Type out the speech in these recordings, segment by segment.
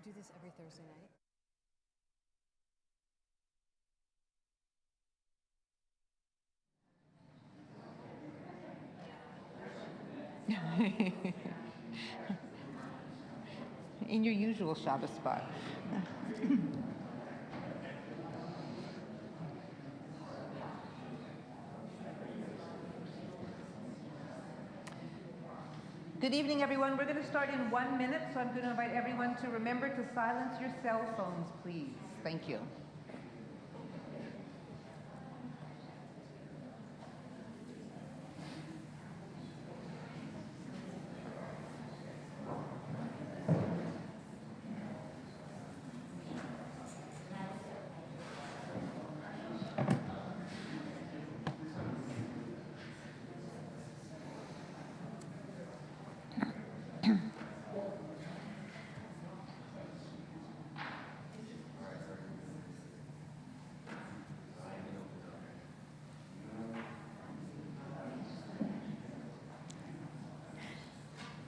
do this every Thursday night? In your usual Shabbos spot. Good evening, everyone. We're going to start in 1 minute, so I'm going to invite everyone to remember to silence your cell phones, please. Thank you.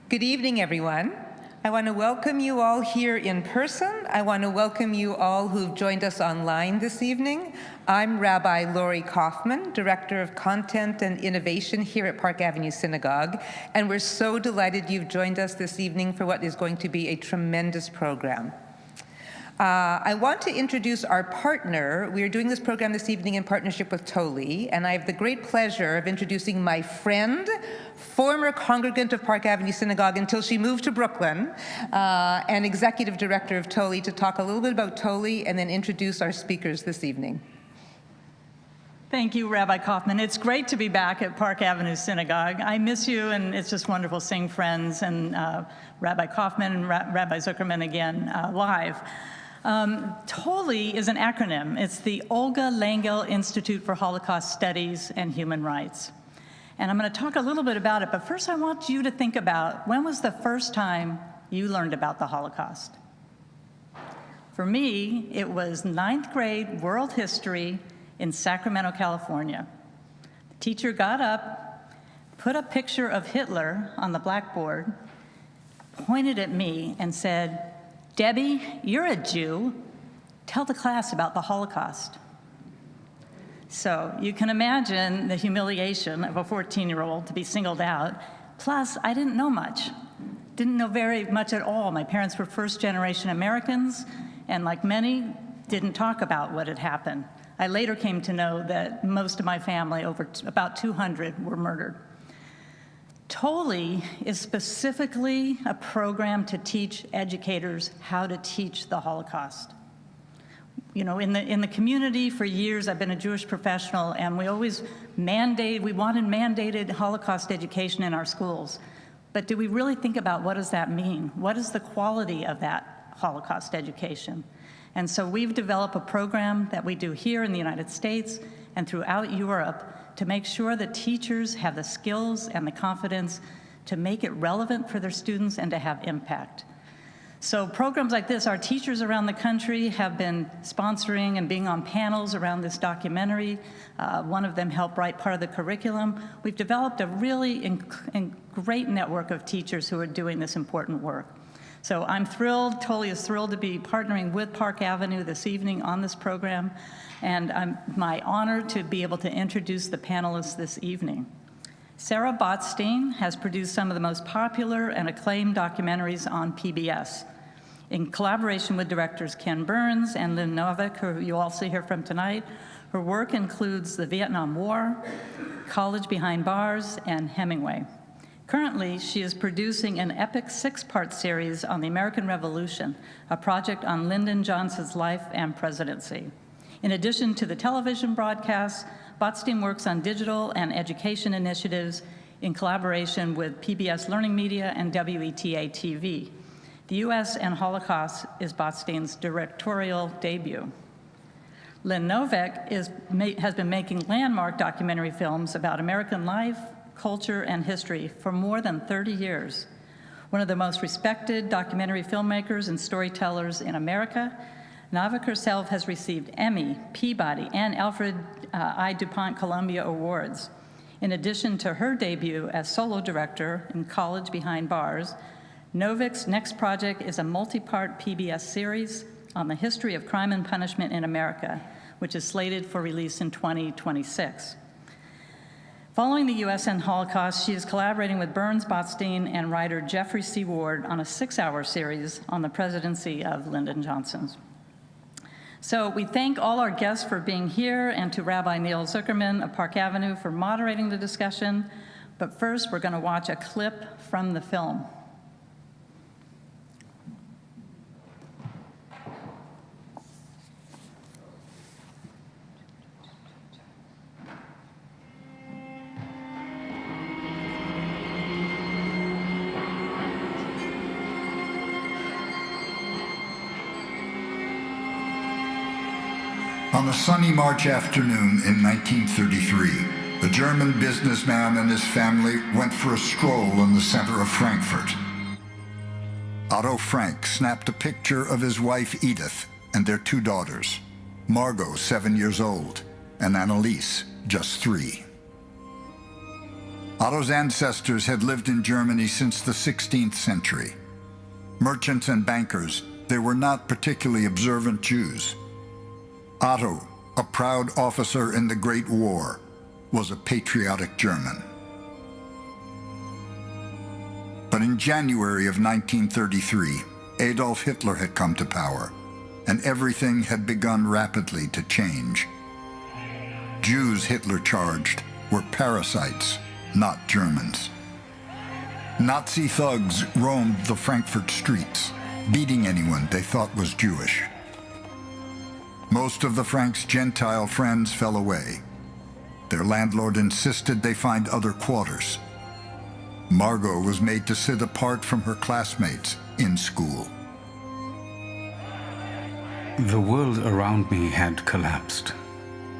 Good evening, everyone. I want to welcome you all here in person. I want to welcome you all who've joined us online this evening. I'm Rabbi Lori Kaufman, Director of Content and Innovation here at Park Avenue Synagogue, and we're so delighted you've joined us this evening for what is going to be a tremendous program. I want to introduce our partner. We are doing this program this evening in partnership with TOLI, and I have the great pleasure of introducing my friend, former congregant of Park Avenue Synagogue until she moved to Brooklyn, and executive director of TOLI, to talk a little bit about TOLI and then introduce our speakers this evening. Thank you, Rabbi Kaufman. It's great to be back at Park Avenue Synagogue. I miss you, and it's just wonderful seeing friends and Rabbi Kaufman and Rabbi Zuckerman again live. TOLI is an acronym. It's the Olga Langel Institute for Holocaust Studies and Human Rights. And I'm going to talk a little bit about it, but first I want you to think about, when was the first time you learned about the Holocaust? For me, it was 9th grade world history in Sacramento, California. The teacher got up, put a picture of Hitler on the blackboard, pointed at me and said, "Debbie, you're a Jew. Tell the class about the Holocaust." So you can imagine the humiliation of a 14-year-old to be singled out. Plus, I didn't know much. Didn't know very much at all. My parents were first-generation Americans, and like many, didn't talk about what had happened. I later came to know that most of my family, about 200, were murdered. TOLI is specifically a program to teach educators how to teach the Holocaust. You know, in the community for years, I've been a Jewish professional, and we wanted mandated Holocaust education in our schools. But do we really think about what does that mean? What is the quality of that Holocaust education? And so we've developed a program that we do here in the United States and throughout Europe to make sure that teachers have the skills and the confidence to make it relevant for their students and to have impact. So programs like this, our teachers around the country have been sponsoring and being on panels around this documentary. One of them helped write part of the curriculum. We've developed a really great network of teachers who are doing this important work. So I'm thrilled, TOLI is thrilled to be partnering with Park Avenue this evening on this program, and it's my honor to be able to introduce the panelists this evening. Sarah Botstein has produced some of the most popular and acclaimed documentaries on PBS. In collaboration with directors Ken Burns and Lynn Novick, who you all see here from tonight, her work includes the Vietnam War, College Behind Bars, and Hemingway. Currently, she is producing an epic 6-part series on the American Revolution, a project on Lyndon Johnson's life and presidency. In addition to the television broadcasts, Botstein works on digital and education initiatives in collaboration with PBS Learning Media and WETA TV. The U.S. and Holocaust is Botstein's directorial debut. Lynn Novick has been making landmark documentary films about American life, culture, and history for more than 30 years. One of the most respected documentary filmmakers and storytellers in America, Novick herself has received Emmy, Peabody, and Alfred I. DuPont Columbia Awards. In addition to her debut as solo director in College Behind Bars, Novick's next project is a multi-part PBS series on the history of crime and punishment in America, which is slated for release in 2026. Following the USN Holocaust, she is collaborating with Burns Botstein and writer Jeffrey C. Ward on a 6-hour series on the presidency of Lyndon Johnson. So we thank all our guests for being here, and to Rabbi Neil Zuckerman of Park Avenue for moderating the discussion. But first, we're going to watch a clip from the film. On a sunny March afternoon in 1933, a German businessman and his family went for a stroll in the center of Frankfurt. Otto Frank snapped a picture of his wife Edith and their 2 daughters, Margot, 7 years old, and Anneliese, just 3. Otto's ancestors had lived in Germany since the 16th century. Merchants and bankers, they were not particularly observant Jews. Otto, a proud officer in the Great War, was a patriotic German. But in January of 1933, Adolf Hitler had come to power, and everything had begun rapidly to change. Jews, Hitler charged, were parasites, not Germans. Nazi thugs roamed the Frankfurt streets, beating anyone they thought was Jewish. Most of the Franks' Gentile friends fell away. Their landlord insisted they find other quarters. Margot was made to sit apart from her classmates in school. The world around me had collapsed.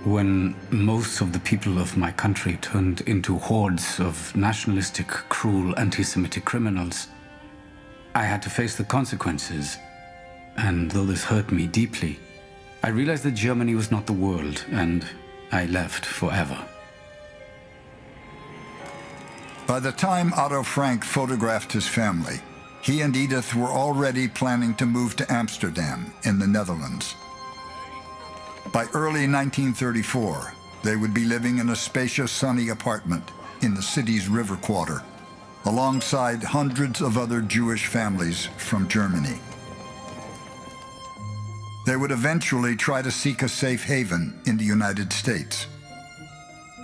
When most of the people of my country turned into hordes of nationalistic, cruel, anti-Semitic criminals, I had to face the consequences. And though this hurt me deeply, I realized that Germany was not the world, and I left forever. By the time Otto Frank photographed his family, he and Edith were already planning to move to Amsterdam in the Netherlands. By early 1934, they would be living in a spacious, sunny apartment in the city's river quarter, alongside hundreds of other Jewish families from Germany. They would eventually try to seek a safe haven in the United States,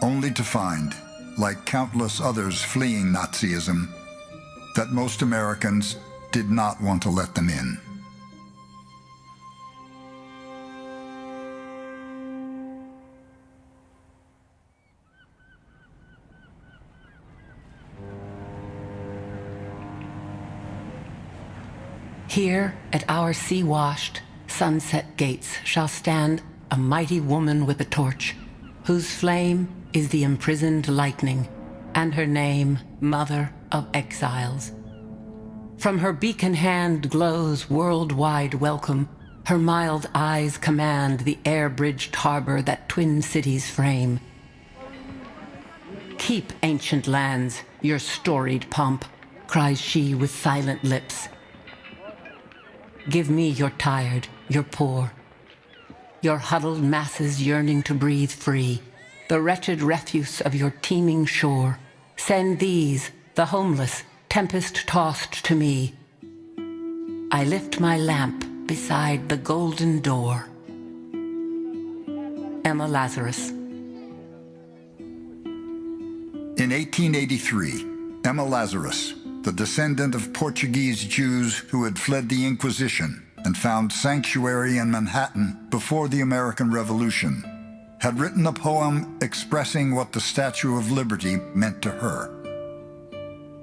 only to find, like countless others fleeing Nazism, that most Americans did not want to let them in. Here at our sea-washed, sunset gates shall stand a mighty woman with a torch, whose flame is the imprisoned lightning, and her name, Mother of Exiles. From her beacon hand glows worldwide welcome. Her mild eyes command the air-bridged harbor that twin cities frame. Keep, ancient lands, your storied pomp, cries she with silent lips. Give me your tired, your poor, your huddled masses yearning to breathe free, the wretched refuse of your teeming shore. Send these, the homeless, tempest-tossed to me. I lift my lamp beside the golden door. Emma Lazarus. In 1883, Emma Lazarus, the descendant of Portuguese Jews who had fled the Inquisition and found sanctuary in Manhattan before the American Revolution, had written a poem expressing what the Statue of Liberty meant to her.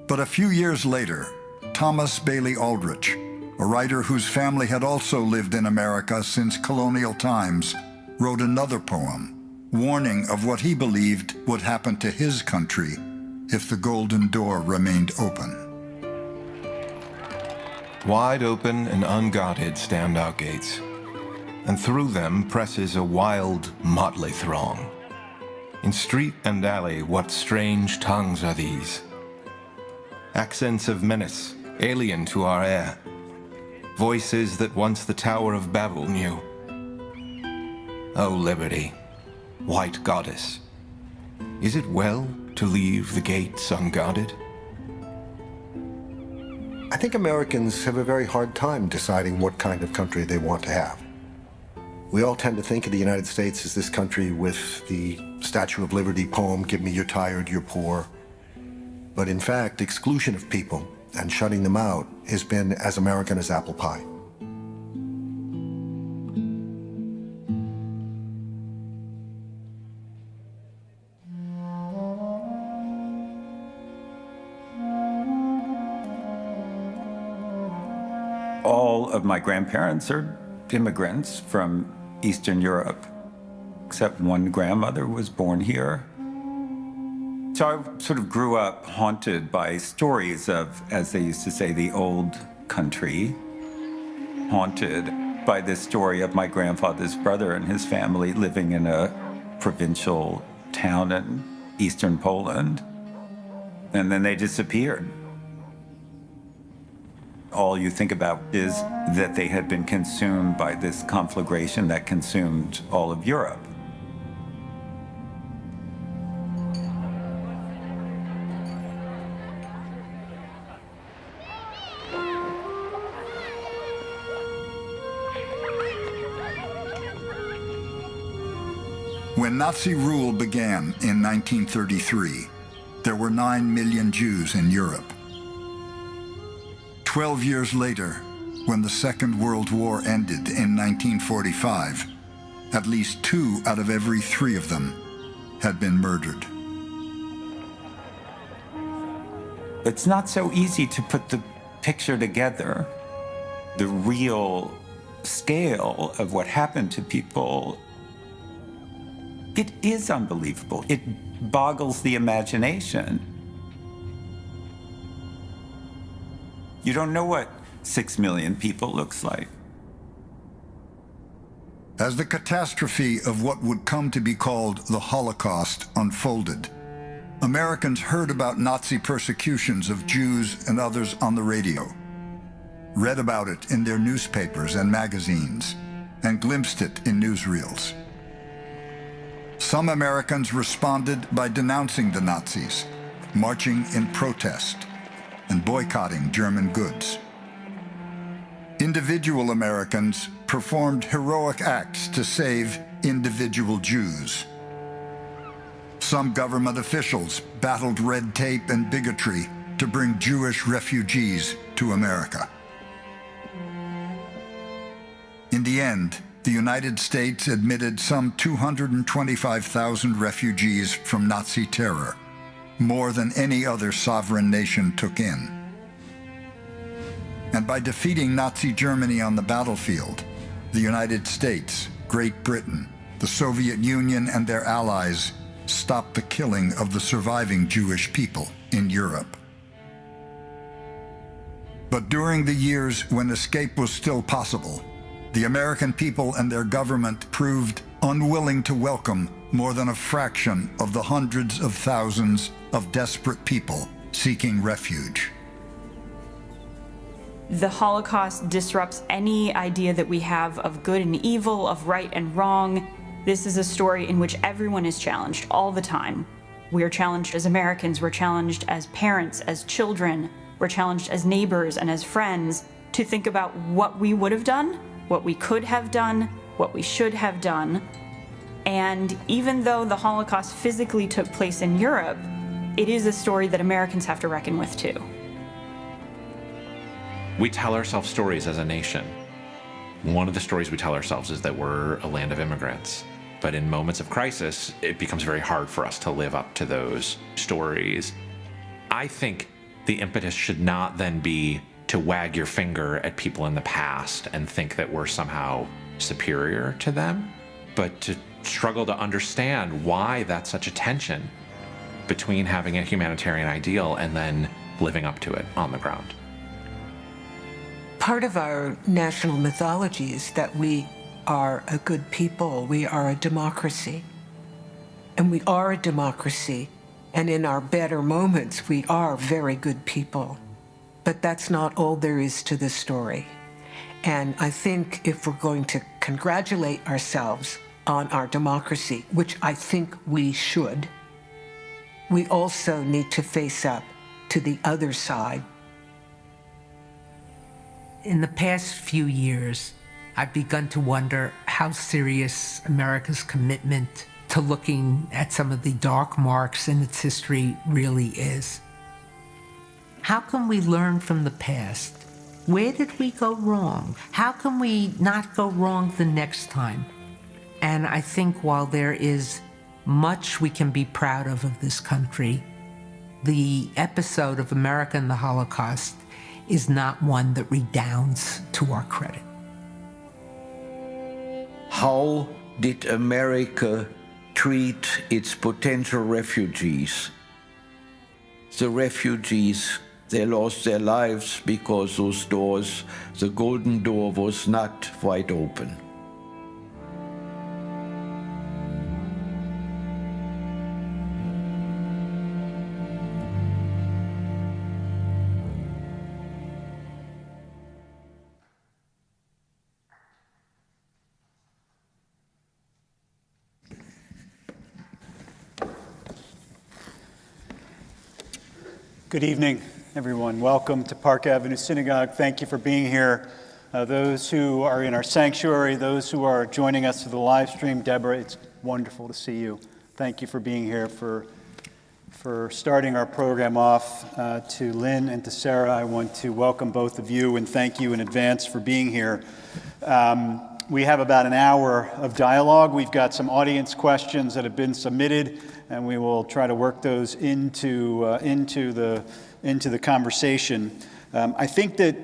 But a few years later, Thomas Bailey Aldrich, a writer whose family had also lived in America since colonial times, wrote another poem, warning of what he believed would happen to his country if the Golden Door remained open. Wide open and unguarded stand our gates, and through them presses a wild, motley throng. In street and alley, what strange tongues are these? Accents of menace, alien to our air. Voices that once the Tower of Babel knew. O liberty, white goddess, is it well to leave the gates unguarded? I think Americans have a very hard time deciding what kind of country they want to have. We all tend to think of the United States as this country with the Statue of Liberty poem, "Give me your tired, your poor." But in fact, exclusion of people and shutting them out has been as American as apple pie. All of my grandparents are immigrants from Eastern Europe, except one grandmother was born here. So I sort of grew up haunted by stories of, as they used to say, the old country, haunted by this story of my grandfather's brother and his family living in a provincial town in eastern Poland, and then they disappeared. All you think about is that they had been consumed by this conflagration that consumed all of Europe. When Nazi rule began in 1933, there were 9 million Jews in Europe. 12 years later, when the Second World War ended in 1945, at least 2 out of every 3 of them had been murdered. It's not so easy to put the picture together. The real scale of what happened to people, it is unbelievable. It boggles the imagination. You don't know what 6 million people looks like. As the catastrophe of what would come to be called the Holocaust unfolded, Americans heard about Nazi persecutions of Jews and others on the radio, read about it in their newspapers and magazines, and glimpsed it in newsreels. Some Americans responded by denouncing the Nazis, marching in protest, and boycotting German goods. Individual Americans performed heroic acts to save individual Jews. Some government officials battled red tape and bigotry to bring Jewish refugees to America. In the end, the United States admitted some 225,000 refugees from Nazi terror, more than any other sovereign nation took in. And by defeating Nazi Germany on the battlefield, the United States, Great Britain, the Soviet Union, and their allies stopped the killing of the surviving Jewish people in Europe. But during the years when escape was still possible, the American people and their government proved unwilling to welcome more than a fraction of the hundreds of thousands of desperate people seeking refuge. The Holocaust disrupts any idea that we have of good and evil, of right and wrong. This is a story in which everyone is challenged all the time. We're challenged as Americans, we're challenged as parents, as children, we're challenged as neighbors and as friends to think about what we would have done, what we could have done, what we should have done. And even though the Holocaust physically took place in Europe, it is a story that Americans have to reckon with too. We tell ourselves stories as a nation. One of the stories we tell ourselves is that we're a land of immigrants. But in moments of crisis, it becomes very hard for us to live up to those stories. I think the impetus should not then be to wag your finger at people in the past and think that we're somehow superior to them, but to struggle to understand why that's such a tension between having a humanitarian ideal and then living up to it on the ground. Part of our national mythology is that we are a good people, we are a democracy. And we are a democracy, and in our better moments, we are very good people. But that's not all there is to the story. And I think if we're going to congratulate ourselves on our democracy, which I think we should, we also need to face up to the other side. In the past few years, I've begun to wonder how serious America's commitment to looking at some of the dark marks in its history really is. How can we learn from the past? Where did we go wrong? How can we not go wrong the next time? And I think while there is much we can be proud of this country, the episode of America and the Holocaust is not one that redounds to our credit. How did America treat its potential refugees? The refugees, they lost their lives because those doors, the golden door was not wide open. Good evening, everyone. Welcome to Park Avenue Synagogue. Thank you for being here. Those who are in our sanctuary, those who are joining us through the live stream, Deborah, it's wonderful to see you. Thank you for being here, for starting our program off. To Lynn and to Sarah, I want to welcome both of you and thank you in advance for being here. We have about an hour of dialogue. We've got some audience questions that have been submitted, and we will try to work those into the conversation. I think that,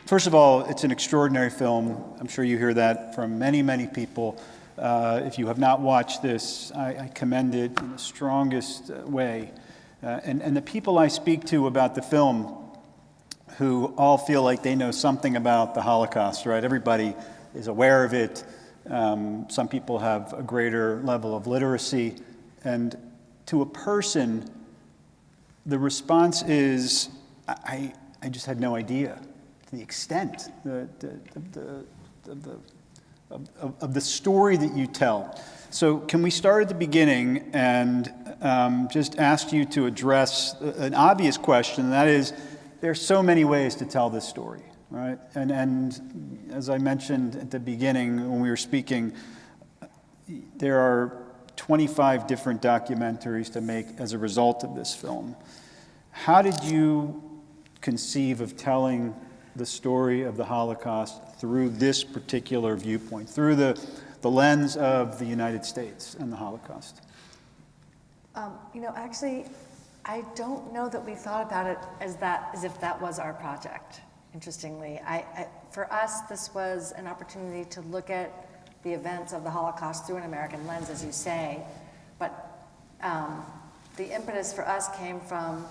first of all, it's an extraordinary film. I'm sure you hear that from many, many people. If you have not watched this, I commend it in the strongest way. And the people I speak to about the film, who all feel like they know something about the Holocaust, right? Everybody is aware of it. Some people have a greater level of literacy. And to a person, the response is, I just had no idea to the extent of the story that you tell. So can we start at the beginning and just ask you to address an obvious question, and that is, there's so many ways to tell this story, right? And as I mentioned at the beginning when we were speaking, there are 25 different documentaries to make as a result of this film. How did you conceive of telling the story of the Holocaust through this particular viewpoint, through the lens of the United States and the Holocaust? Actually, I don't know that we thought about it as if that was our project, interestingly. For us, this was an opportunity to look at the events of the Holocaust through an American lens, as you say, but the impetus for us came from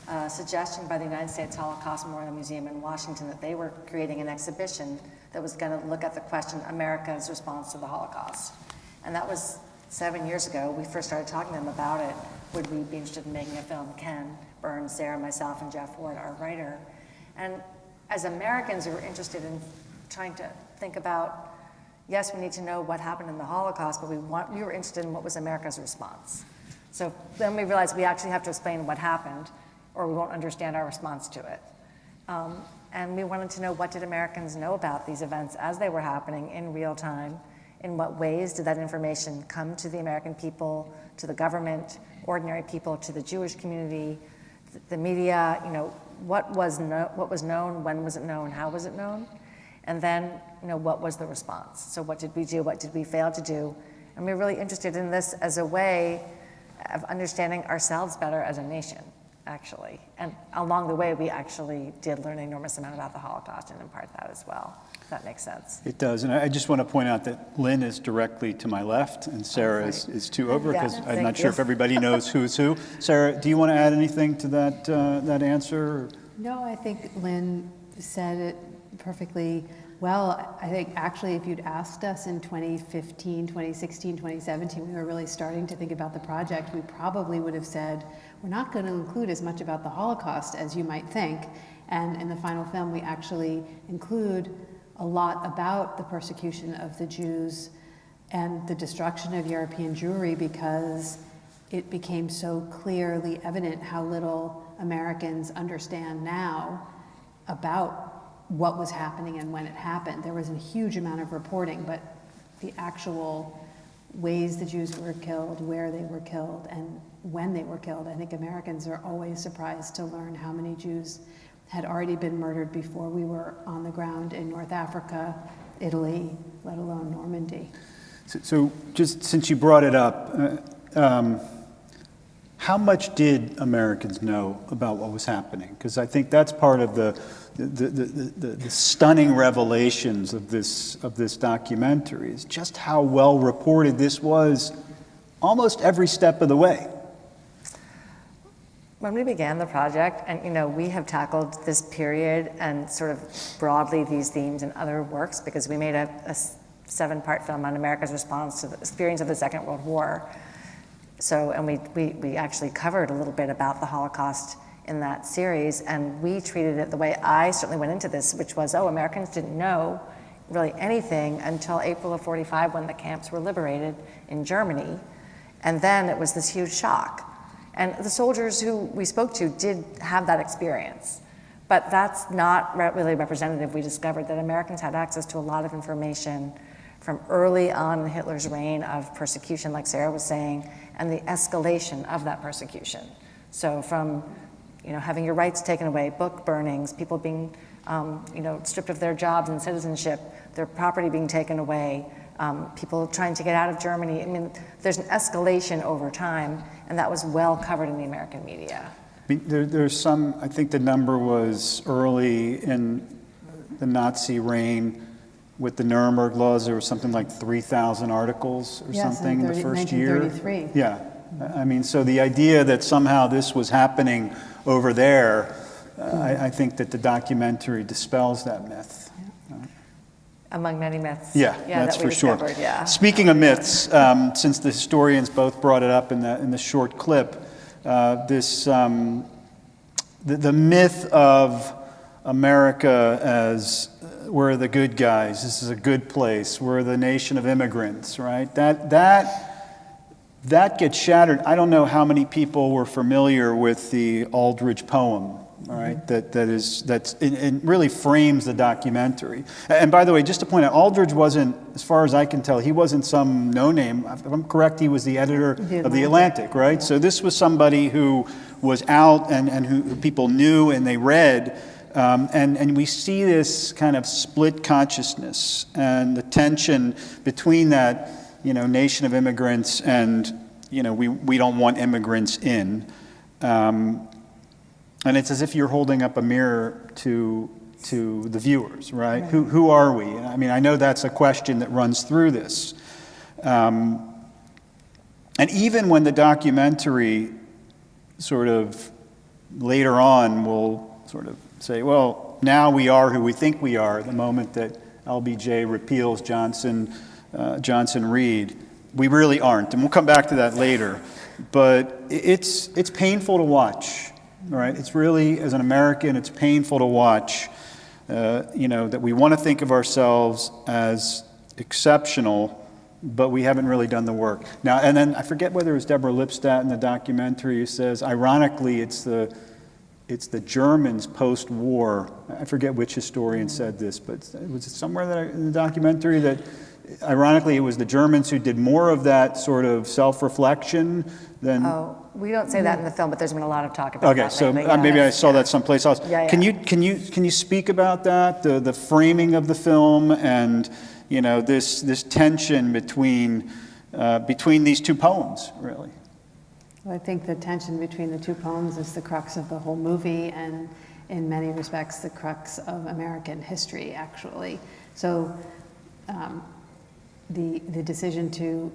a suggestion by the United States Holocaust Memorial Museum in Washington that they were creating an exhibition that was going to look at the question, America's response to the Holocaust. And that was 7 years ago. We first started talking to them about it. Would we be interested in making a film? Ken Burns, Sarah, myself, and Jeff Ward, our writer. And as Americans, we were interested in trying to think about, yes, we need to know what happened in the Holocaust, but we were interested in what was America's response. So then we realized we actually have to explain what happened, or we won't understand our response to it. And we wanted to know, what did Americans know about these events as they were happening in real time? In what ways did that information come to the American people, to the government, ordinary people, to the Jewish community, the media? What was known, when was it known, how was it known? And then, what was the response? So what did we do? What did we fail to do? And we're really interested in this as a way of understanding ourselves better as a nation, actually. And along the way, we actually did learn an enormous amount about the Holocaust and impart that as well, if that makes sense. It does. And I just want to point out that Lynn is directly to my left, and Sarah is to over, because I'm not sure if everybody knows who's who. Sarah, do you want to add anything to that answer? No, I think Lynn said it perfectly well. I think actually if you'd asked us in 2015, 2016, 2017, we were really starting to think about the project, we probably would have said, we're not going to include as much about the Holocaust as you might think. And in the final film, we actually include a lot about the persecution of the Jews and the destruction of European Jewry, because it became so clearly evident how little Americans understand now about what was happening and when it happened. There was a huge amount of reporting, but the actual ways the Jews were killed, where they were killed, and when they were killed, I think Americans are always surprised to learn how many Jews had already been murdered before we were on the ground in North Africa, Italy, let alone Normandy. So just since you brought it up, how much did Americans know about what was happening? Because I think that's part of the stunning revelations of this documentary, is just how well reported this was almost every step of the way. When we began the project, and we have tackled this period and sort of broadly these themes in other works, because we made a 7-part film on America's response to the experience of the Second World War. So, and we actually covered a little bit about the Holocaust in that series, and we treated it the way I certainly went into this, which was, Americans didn't know really anything until April of '45, when the camps were liberated in Germany, and then it was this huge shock. And the soldiers who we spoke to did have that experience, but that's not really representative. We discovered that Americans had access to a lot of information from early on in Hitler's reign of persecution, like Sarah was saying, and the escalation of that persecution. So from having your rights taken away, book burnings, people being stripped of their jobs and citizenship, their property being taken away, people trying to get out of Germany. I mean, there's an escalation over time, and that was well covered in the American media. There's some, I think the number was early in the Nazi reign with the Nuremberg laws, there was something like 3,000 articles or something the first year. 1933. Yeah, I mean, so the idea that somehow this was happening over there, I think that the documentary dispels that myth. Among many myths. Yeah, that's that we for sure. Yeah. Speaking of myths, since the historians both brought it up in the short clip, the myth of America as we're the good guys, this is a good place, we're the nation of immigrants, right? That gets shattered. I don't know how many people were familiar with the Aldrich poem, right? That really frames the documentary. And by the way, just to point out, Aldrich wasn't, as far as I can tell, he wasn't some no-name. If I'm correct, he was the editor of the Atlantic, right? Yeah. So this was somebody who was out and who people knew and they read. And we see this kind of split consciousness and the tension between that, nation of immigrants and, we don't want immigrants in. And it's as if you're holding up a mirror to the viewers, right? Who are we? I mean, I know that's a question that runs through this. And even when the documentary sort of later on will sort of say, well, now we are who we think we are, the moment that LBJ repeals Johnson Reed, we really aren't. And we'll come back to that later. But it's painful to watch, right? It's really, as an American, it's painful to watch, that we want to think of ourselves as exceptional, but we haven't really done the work. Now, and then I forget whether it was Deborah Lipstadt in the documentary who says, ironically, it's the Germans post-war. I forget which historian said this, but was it somewhere in the documentary that, ironically, it was the Germans who did more of that sort of self-reflection than... Oh, we don't say that in the film, but there's been a lot of talk about that lately. So maybe I saw that someplace else. Yeah. Can you speak about that, the framing of the film and, this tension between these two poems, really? Well, I think the tension between the two poems is the crux of the whole movie, and in many respects the crux of American history, actually. So the decision to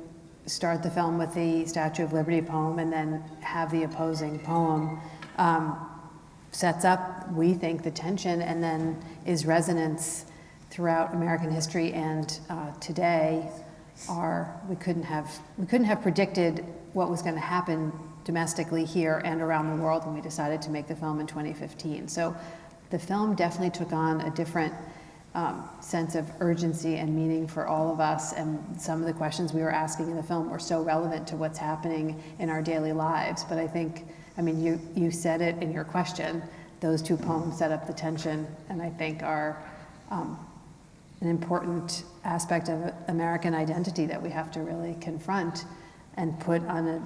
start the film with the Statue of Liberty poem and then have the opposing poem sets up, we think, the tension, and then is resonance throughout American history and today. We couldn't have predicted what was going to happen domestically here and around the world when we decided to make the film in 2015. So the film definitely took on a different sense of urgency and meaning for all of us, and some of the questions we were asking in the film were so relevant to what's happening in our daily lives. But I think, I mean, you said it in your question, those two poems set up the tension, and I think are an important aspect of American identity that we have to really confront and put on a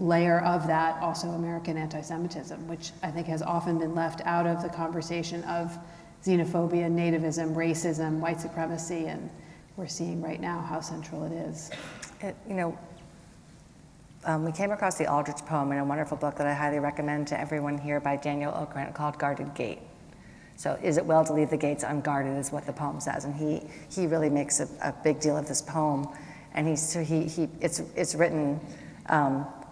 layer of that also American anti-Semitism, which I think has often been left out of the conversation of xenophobia, nativism, racism, white supremacy, and we're seeing right now how central it is. We came across the Aldrich poem in a wonderful book that I highly recommend to everyone here by Daniel Okrent called Guarded Gate. So is it well to leave the gates unguarded is what the poem says. And he really makes a big deal of this poem. And it's written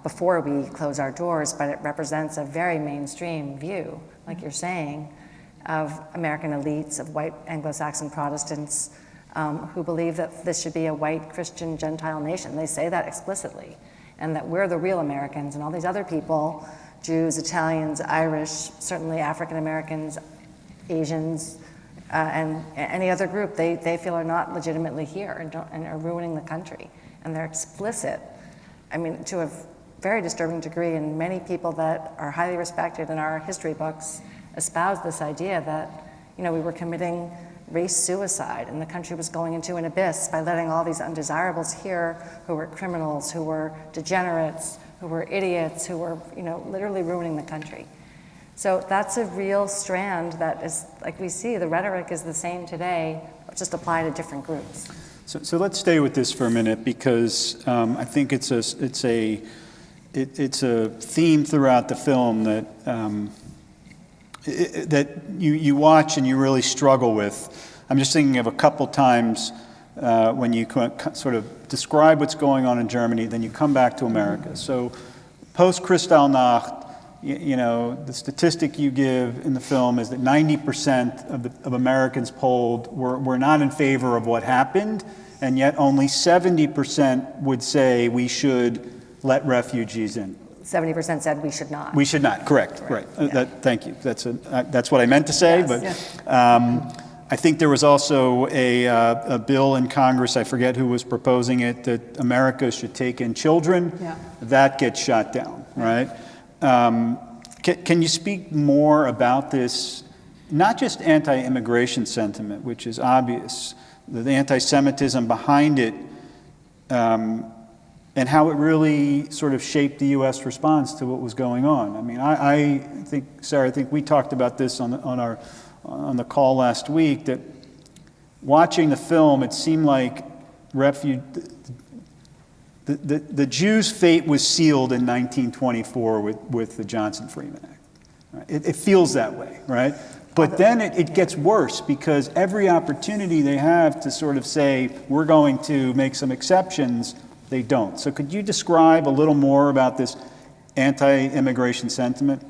before we close our doors, but it represents a very mainstream view, like you're saying, of American elites, of white Anglo-Saxon Protestants who believe that this should be a white Christian Gentile nation. They say that explicitly, and that we're the real Americans, and all these other people, Jews, Italians, Irish, certainly African Americans, Asians, and any other group they feel are not legitimately here and are ruining the country. And they're explicit, I mean, to a very disturbing degree, and many people that are highly respected in our history books espouse this idea that, we were committing race suicide and the country was going into an abyss by letting all these undesirables here who were criminals, who were degenerates, who were idiots, who were, literally ruining the country. So that's a real strand that is, like we see, the rhetoric is the same today, just applied to different groups. So let's stay with this for a minute, because I think it's a theme throughout the film that you watch and you really struggle with. I'm just thinking of a couple times when you sort of describe what's going on in Germany, then you come back to America. So post-Kristallnacht, the statistic you give in the film is that 90% of Americans polled were not in favor of what happened, and yet only 70% would say we should let refugees in. 70% said we should not. We should not, correct, right. Yeah. Thank you. That's what I meant to say, yes, but I think there was also a bill in Congress, I forget who was proposing it, that America should take in children. Yeah. That gets shot down, right? Can you speak more about this, not just anti-immigration sentiment, which is obvious, the anti-Semitism behind it, and how it really sort of shaped the U.S. response to what was going on? I mean, I think, Sarah, I think we talked about this on the call last week, that watching the film, it seemed like the Jews' fate was sealed in 1924 with the Johnson-Freeman Act. Right? It feels that way, right? But then it gets worse, because every opportunity they have to sort of say, we're going to make some exceptions, they don't. So could you describe a little more about this anti-immigration sentiment?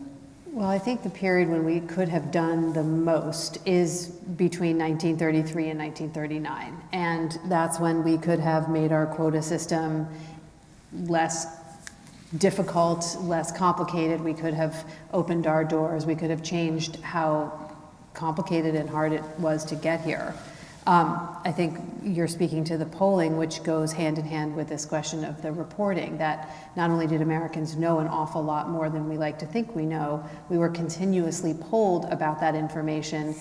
Well, I think the period when we could have done the most is between 1933 and 1939. And that's when we could have made our quota system less difficult, less complicated. We could have opened our doors. We could have changed how complicated and hard it was to get here. I think you're speaking to the polling, which goes hand in hand with this question of the reporting, that not only did Americans know an awful lot more than we like to think we know, we were continuously polled about that information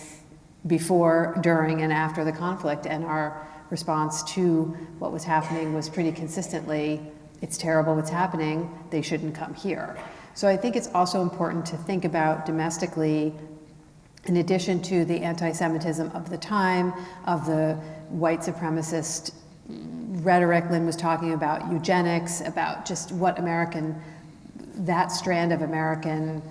before, during, and after the conflict, and our response to what was happening was pretty consistently, it's terrible what's happening, they shouldn't come here. So I think it's also important to think about domestically, in addition to the anti-Semitism of the time, of the white supremacist rhetoric Lynn was talking about, eugenics, about just what that strand of American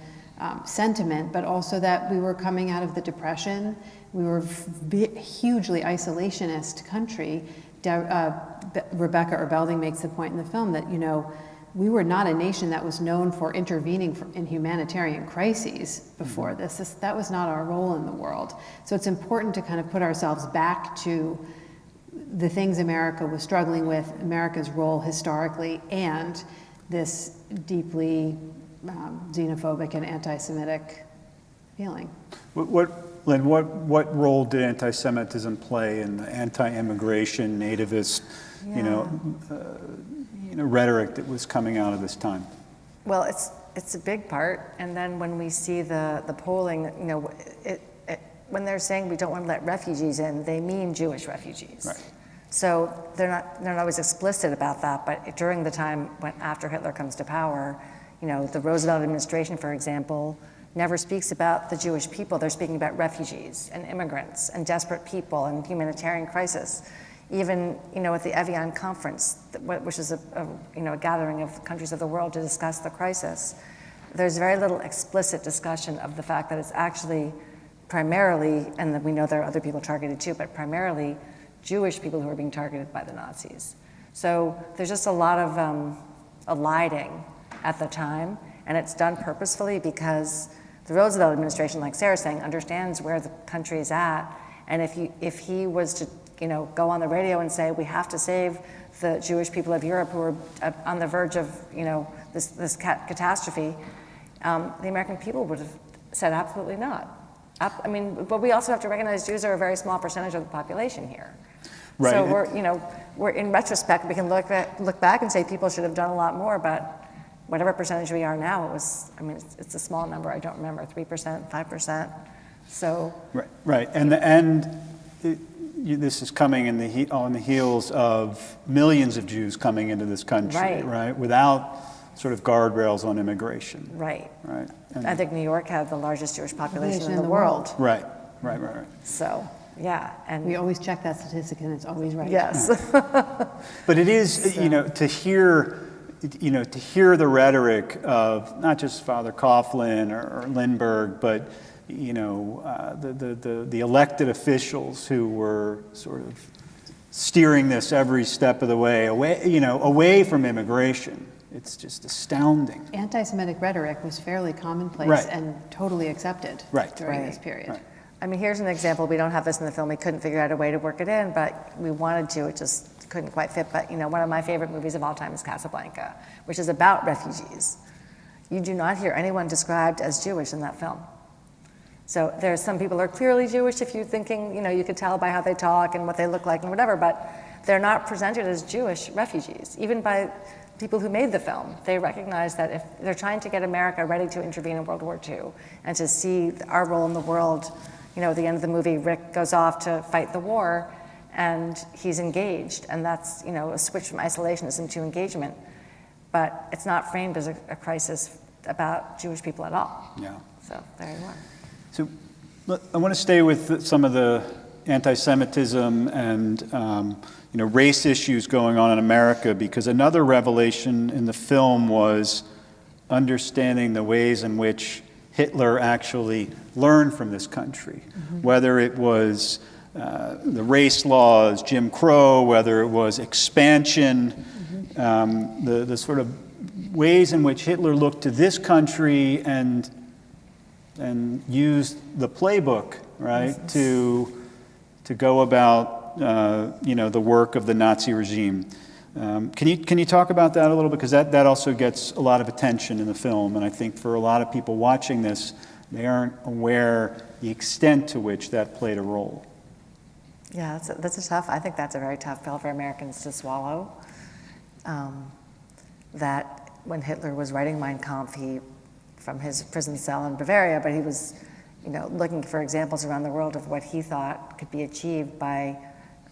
sentiment, but also that we were coming out of the Depression. We were a hugely isolationist country. Rebecca Erbelding makes the point in the film that, we were not a nation that was known for intervening in humanitarian crises before this. That was not our role in the world. So it's important to kind of put ourselves back to the things America was struggling with, America's role historically, and this deeply xenophobic and anti-Semitic feeling. Lynn, what role did anti-Semitism play in the anti-immigration, nativist, rhetoric that was coming out of this time? Well, it's a big part. And then when we see the polling, when they're saying we don't want to let refugees in, they mean Jewish refugees. Right. So they're not always explicit about that, but during the time after Hitler comes to power, the Roosevelt administration, for example, never speaks about the Jewish people. They're speaking about refugees and immigrants and desperate people and humanitarian crisis. Even, at the Evian conference, which is a gathering of countries of the world to discuss the crisis, there's very little explicit discussion of the fact that it's actually primarily, and that we know there are other people targeted too, but primarily Jewish people who are being targeted by the Nazis. So there's just a lot of eliding at the time, and it's done purposefully because the Roosevelt administration, like Sarah's saying, understands where the country is at, and if he was to go on the radio and say, we have to save the Jewish people of Europe who are on the verge of, this catastrophe, the American people would have said absolutely not. But we also have to recognize Jews are a very small percentage of the population here. Right. So we're in retrospect, we can look back and say people should have done a lot more, but whatever percentage we are now, it's a small number. I don't remember, 3%, 5%. So. Right. This is coming on the heels of millions of Jews coming into this country, right? Without sort of guardrails on immigration. Right. And I think New York had the largest Jewish population in the world. Right. So, yeah. And we always check that statistic and it's always right. Yes. But it is, to hear the rhetoric of not just Father Coughlin or Lindbergh, but the elected officials who were sort of steering this every step of the way, away from immigration. It's just astounding. Anti-Semitic rhetoric was fairly commonplace and totally accepted during this period. Here's an example. We don't have this in the film. We couldn't figure out a way to work it in, but we wanted to. It just couldn't quite fit. But one of my favorite movies of all time is Casablanca, which is about refugees. You do not hear anyone described as Jewish in that film. So there's some people who are clearly Jewish if you're thinking, you could tell by how they talk and what they look like and whatever, but they're not presented as Jewish refugees, even by people who made the film. They recognize that if they're trying to get America ready to intervene in World War II and to see our role in the world, at the end of the movie, Rick goes off to fight the war and he's engaged, and that's, a switch from isolationism to engagement. But it's not framed as a crisis about Jewish people at all. Yeah. So there you are. So I want to stay with some of the anti-Semitism and race issues going on in America, because another revelation in the film was understanding the ways in which Hitler actually learned from this country, whether it was the race laws, Jim Crow, whether it was expansion, the sort of ways in which Hitler looked to this country and used the playbook, to go about the work of the Nazi regime. Can you talk about that a little bit? Because that also gets a lot of attention in the film, and I think for a lot of people watching this, they aren't aware the extent to which that played a role. Yeah, I think that's a very tough pill for Americans to swallow. That when Hitler was writing Mein Kampf, from his prison cell in Bavaria, but he was, looking for examples around the world of what he thought could be achieved by,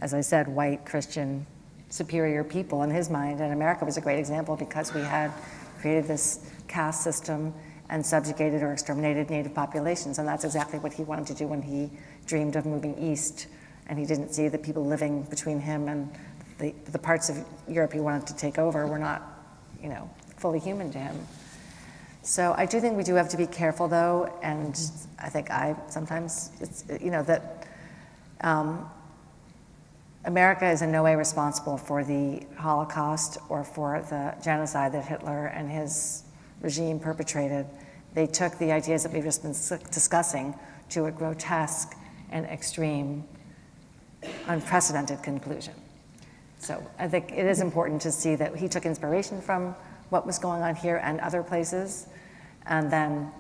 as I said, white, Christian, superior people in his mind. And America was a great example because we had created this caste system and subjugated or exterminated native populations. And that's exactly what he wanted to do when he dreamed of moving east. And he didn't see the people living between him and the parts of Europe he wanted to take over were not, fully human to him. So I do think we do have to be careful, though, and I think sometimes it's, that America is in no way responsible for the Holocaust or for the genocide that Hitler and his regime perpetrated. They took the ideas that we've just been discussing to a grotesque and extreme, unprecedented conclusion. So I think it is important to see that he took inspiration from what was going on here and other places, and then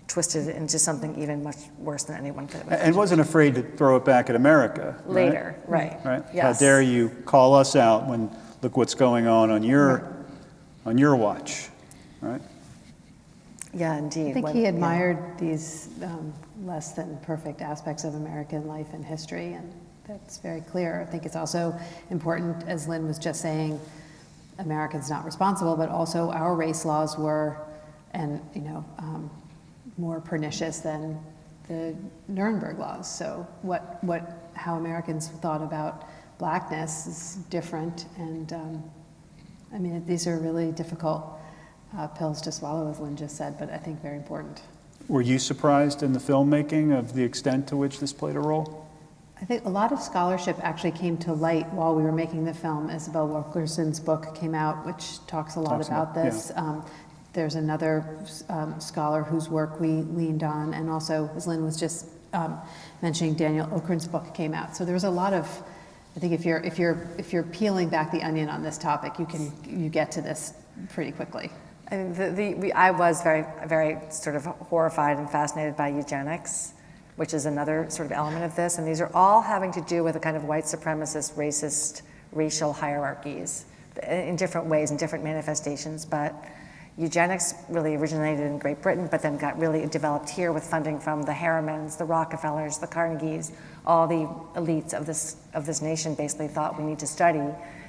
twisted it into something even much worse than anyone could have imagined. And wasn't afraid to throw it back at America. Later, right. Right. Yes. How dare you call us out when look what's going on your watch, right? Yeah, indeed. I think he admired these less than perfect aspects of American life and history, and that's very clear. I think it's also important, as Lynn was just saying, Americans not responsible, but also our race laws were, and more pernicious than the Nuremberg laws. So how Americans thought about blackness is different, and I mean, these are really difficult pills to swallow, as Lynn just said, but I think very important. Were you surprised in the filmmaking of the extent to which this played a role? I think a lot of scholarship actually came to light while we were making the film. Isabel Wilkerson's book came out, which talks a lot about this. Yeah. There's another scholar whose work we leaned on, and also, as Lynn was just mentioning, Daniel Okren's book came out. So there was a lot of, I think if you're peeling back the onion on this topic, you get to this pretty quickly. I mean, I was very, very sort of horrified and fascinated by eugenics, which is another sort of element of this. And these are all having to do with a kind of white supremacist, racist, racial hierarchies in different ways, in different manifestations. But eugenics really originated in Great Britain, but then got really developed here with funding from the Harrimans, the Rockefellers, the Carnegies. All the elites of this nation basically thought we need to study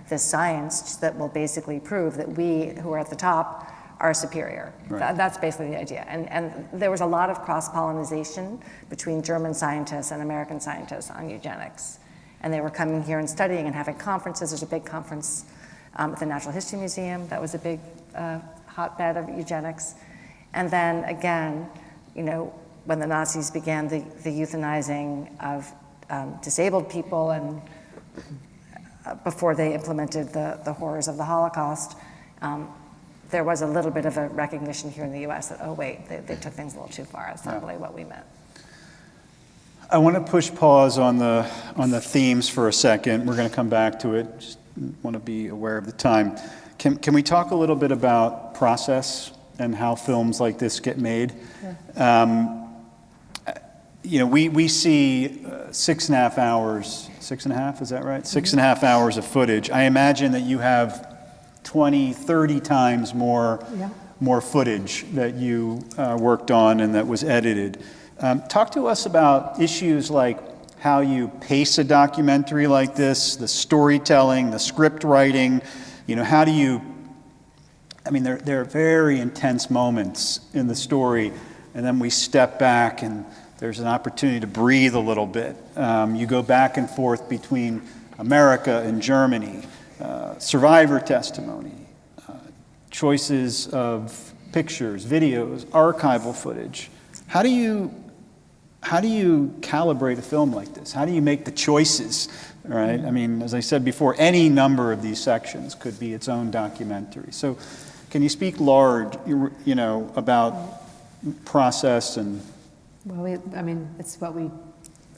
this science that will basically prove that we, who are at the top, are superior. Right. That's basically the idea. And there was a lot of cross-pollination between German scientists and American scientists on eugenics. And they were coming here and studying and having conferences. There's a big conference at the Natural History Museum. That was a big hotbed of eugenics. And then again, when the Nazis began the euthanizing of disabled people, and before they implemented the horrors of the Holocaust, there was a little bit of a recognition here in the US that, oh wait, they took things a little too far. That's not really what we meant. I want to push pause on the themes for a second. We're going to come back to it. Just want to be aware of the time. Can we talk a little bit about process and how films like this get made? Sure. We see 6.5 hours, 6.5, is that right? 6.5 hours of footage. I imagine that you have 20, 30 times more footage that you worked on and that was edited. Talk to us about issues like how you pace a documentary like this, the storytelling, the script writing. How do you, there are very intense moments in the story, and then we step back and there's an opportunity to breathe a little bit. You go back and forth between America and Germany. Survivor testimony, choices of pictures, videos, archival footage. How do you calibrate a film like this? How do you make the choices, right? As I said before, any number of these sections could be its own documentary. So can you speak large, about process and... Well, it's what we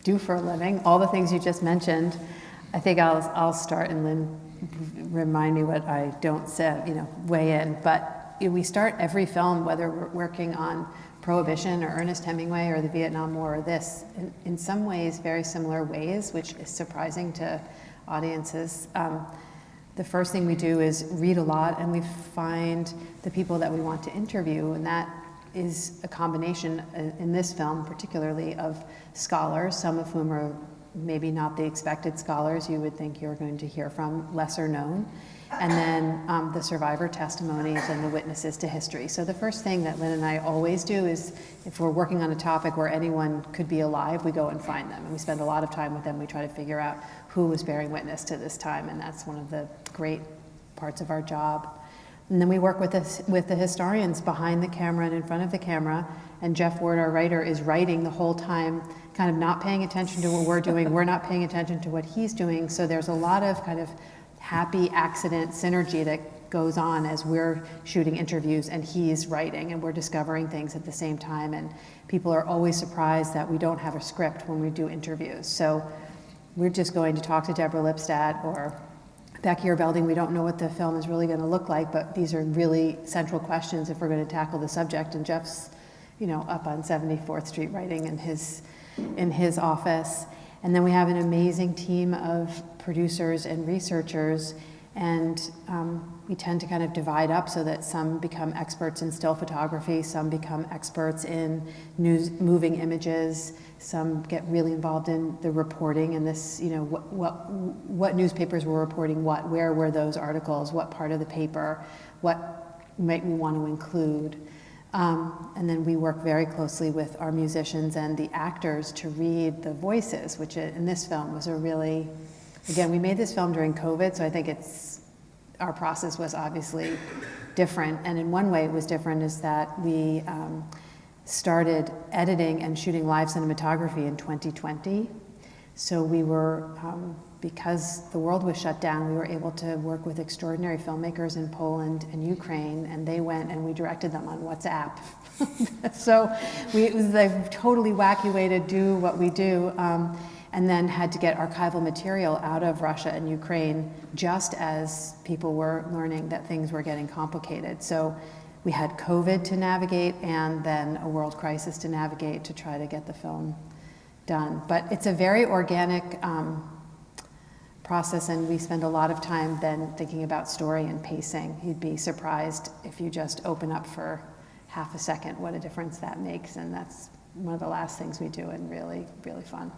do for a living. All the things you just mentioned. I think I'll start, and Lynn, remind me what I don't say, weigh in. But we start every film, whether we're working on Prohibition or Ernest Hemingway or the Vietnam War or this, in some ways, very similar ways, which is surprising to audiences. The first thing we do is read a lot, and we find the people that we want to interview, and that is a combination, in this film particularly, of scholars, some of whom are maybe not the expected scholars you would think you're going to hear from, lesser known, and then the survivor testimonies and the witnesses to history. So the first thing that Lynn and I always do is, if we're working on a topic where anyone could be alive, we go and find them, and we spend a lot of time with them. We try to figure out who was bearing witness to this time, and that's one of the great parts of our job. And then we work with the historians behind the camera and in front of the camera, and Jeff Ward, our writer, is writing the whole time, kind of not paying attention to what we're doing. We're not paying attention to what he's doing. So there's a lot of kind of happy accident synergy that goes on as we're shooting interviews and he's writing, and we're discovering things at the same time. And people are always surprised that we don't have a script when we do interviews. So we're just going to talk to Deborah Lipstadt or Becky or Belding. We don't know what the film is really going to look like, but these are really central questions if we're going to tackle the subject. And Jeff's up on 74th Street writing in his office. And then we have an amazing team of producers and researchers, and we tend to kind of divide up so that some become experts in still photography, some become experts in moving images, some get really involved in the reporting and this, what newspapers were reporting what, where were those articles, what part of the paper, what might we want to include. And then we work very closely with our musicians and the actors to read the voices, which in this film was again, we made this film during COVID, so I think our process was obviously different. And in one way it was different is that we started editing and shooting live cinematography in 2020. So we were, because the world was shut down, we were able to work with extraordinary filmmakers in Poland and Ukraine, and they went and we directed them on WhatsApp. So it was a totally wacky way to do what we do, and then had to get archival material out of Russia and Ukraine just as people were learning that things were getting complicated. So we had COVID to navigate and then a world crisis to navigate to try to get the film done. But it's a very organic process, and we spend a lot of time then thinking about story and pacing. You'd be surprised if you just open up for half a second what a difference that makes, and that's one of the last things we do, and really, really fun.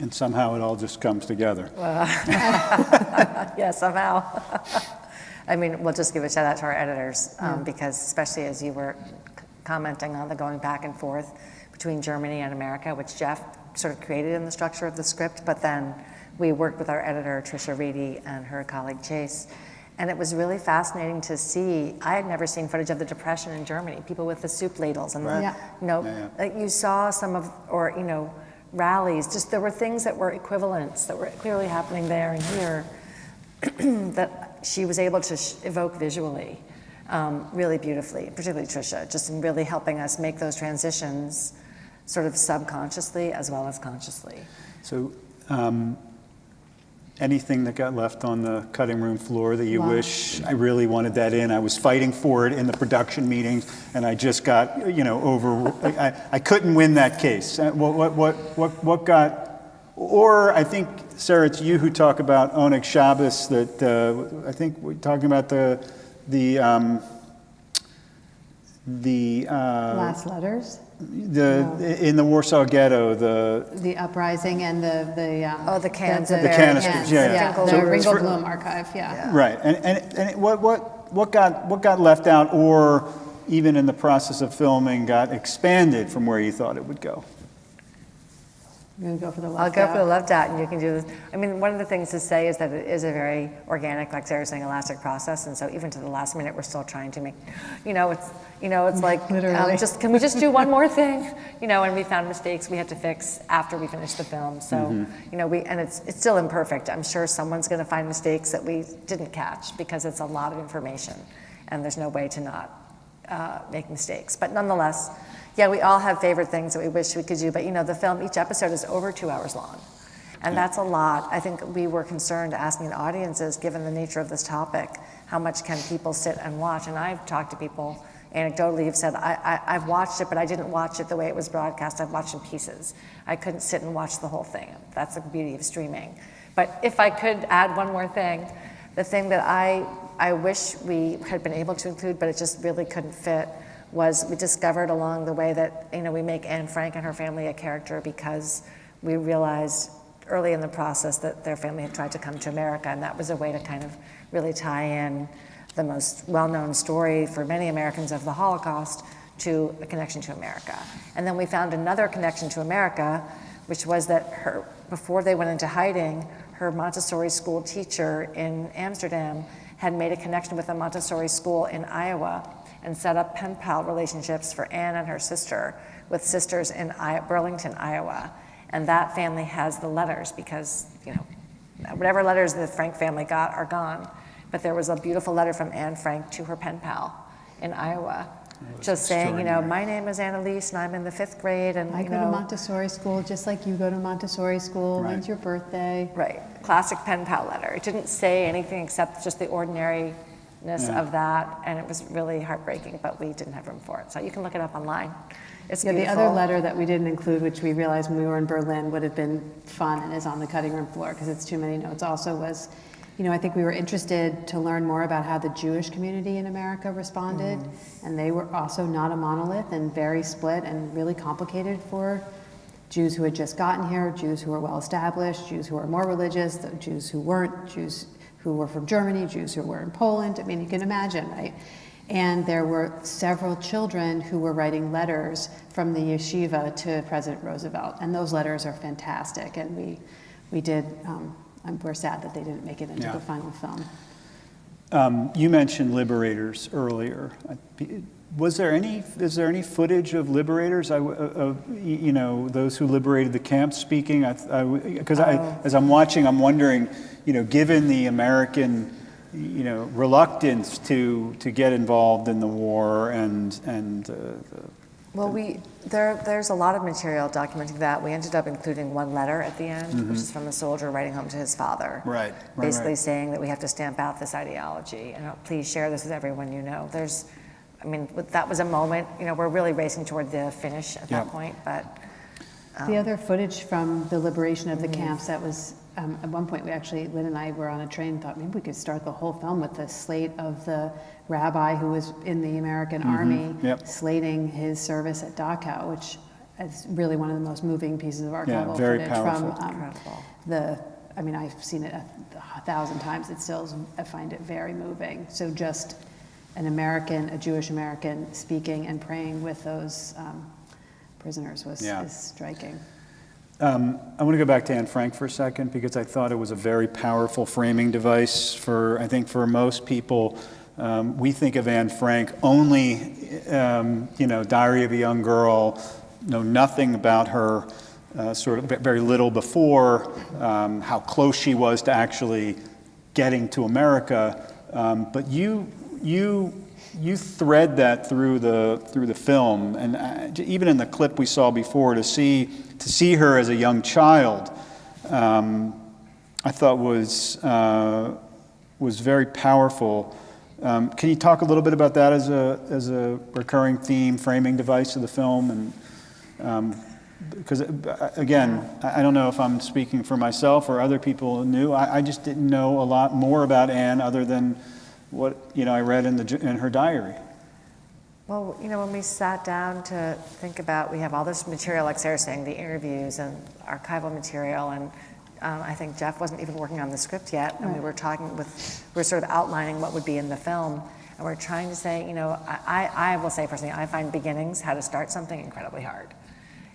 And somehow it all just comes together. Yeah, somehow. I mean, we'll just give a shout out to our editors, because especially as you were commenting on the going back and forth between Germany and America, which Jeff sort of created in the structure of the script, but then we worked with our editor, Tricia Reedy, and her colleague, Chase. And it was really fascinating to see. I had never seen footage of the Depression in Germany, people with the soup ladles. And like you saw some of, rallies, just there were things that were equivalents that were clearly happening there and here that she was able to evoke visually really beautifully, particularly Tricia, just in really helping us make those transitions sort of subconsciously as well as consciously. So anything that got left on the cutting room floor that you wish I really wanted that in? I was fighting for it in the production meetings, and I just got, I couldn't win that case. What got, or I think, Sarah, it's you who talk about Oneg Shabbos, that I think we're talking about the Last letters? In the Warsaw Ghetto, the uprising and the cans, the canisters, the Ringelblum archive, right. And what got left out, or even in the process of filming, got expanded from where you thought it would go? I'm going to go for the left I'll go for the left out, and you can do this. I mean, one of the things to say is that it is a very organic, like Sarah was saying, elastic process, and so even to the last minute, we're still trying to make, it's like, can we just do one more thing? And we found mistakes we had to fix after we finished the film. So, and it's still imperfect. I'm sure someone's going to find mistakes that we didn't catch because it's a lot of information, and there's no way to not make mistakes. But nonetheless, yeah, we all have favorite things that we wish we could do, but the film, each episode is over 2 hours long. And that's a lot. I think we were concerned asking audiences, given the nature of this topic, how much can people sit and watch? And I've talked to people anecdotally who've said, I've watched it, but I didn't watch it the way it was broadcast. I've watched in pieces. I couldn't sit and watch the whole thing. That's the beauty of streaming. But if I could add one more thing, the thing that I wish we had been able to include, but it just really couldn't fit, was we discovered along the way that we make Anne Frank and her family a character because we realized early in the process that their family had tried to come to America, and that was a way to kind of really tie in the most well-known story for many Americans of the Holocaust to a connection to America. And then we found another connection to America, which was that before they went into hiding, her Montessori school teacher in Amsterdam had made a connection with a Montessori school in Iowa and set up pen pal relationships for Anne and her sister with sisters in Burlington, Iowa. And that family has the letters because, whatever letters the Frank family got are gone. But there was a beautiful letter from Anne Frank to her pen pal in Iowa, just saying, my name is Annalise and I'm in the 5th grade. And I go to Montessori school just like you go to Montessori school. When's your birthday? Right, classic pen pal letter. It didn't say anything except just the ordinary of that, and it was really heartbreaking, but we didn't have room for it. So you can look it up online. It's Yeah, beautiful. the other letter that we didn't include, which we realized when we were in Berlin would have been fun and is on the cutting room floor because it's too many notes, also was, I think we were interested to learn more about how the Jewish community in America responded, and they were also not a monolith and very split and really complicated for Jews who had just gotten here, Jews who were well established, Jews who were more religious, the Jews who weren't, Jews who were from Germany, Jews who were in Poland. I mean, you can imagine, right? And there were several children who were writing letters from the yeshiva to President Roosevelt, and those letters are fantastic. And we did. We're sad that they didn't make it into the final film. You mentioned liberators earlier. Is there any footage of liberators? Those who liberated the camps speaking. Because as I'm watching, I'm wondering, given the American, reluctance to get involved in the war well, there's a lot of material documenting that. We ended up including one letter at the end, which is from a soldier writing home to his father. Right. Basically saying that we have to stamp out this ideology and please share this with everyone you know. That was a moment, we're really racing toward the finish at that point, but. The other footage from the liberation of the camps, that was, at one point Lynn and I were on a train and thought maybe we could start the whole film with the slate of the rabbi who was in the American Army slating his service at Dachau, which is really one of the most moving pieces of archival footage powerful. from I've seen it 1,000 times. I find it very moving. So just a Jewish American speaking and praying with those prisoners is striking. I want to go back to Anne Frank for a second because I thought it was a very powerful framing device I think for most people. We think of Anne Frank only, Diary of a Young Girl, know nothing about her, sort of very little before, how close she was to actually getting to America. But you thread that through the film, and even in the clip we saw before, to see her as a young child, I thought was very powerful. Can you talk a little bit about that as a recurring theme, framing device of the film? And because again, I don't know if I'm speaking for myself or other people who knew. I just didn't know a lot more about Anne other than what I read in her diary. Well, when we sat down to think about, we have all this material, like Sarah's saying, the interviews and archival material, and I think Jeff wasn't even working on the script yet, and we were sort of outlining what would be in the film, and we're trying to say, I will say personally, I find beginnings, how to start something, incredibly hard.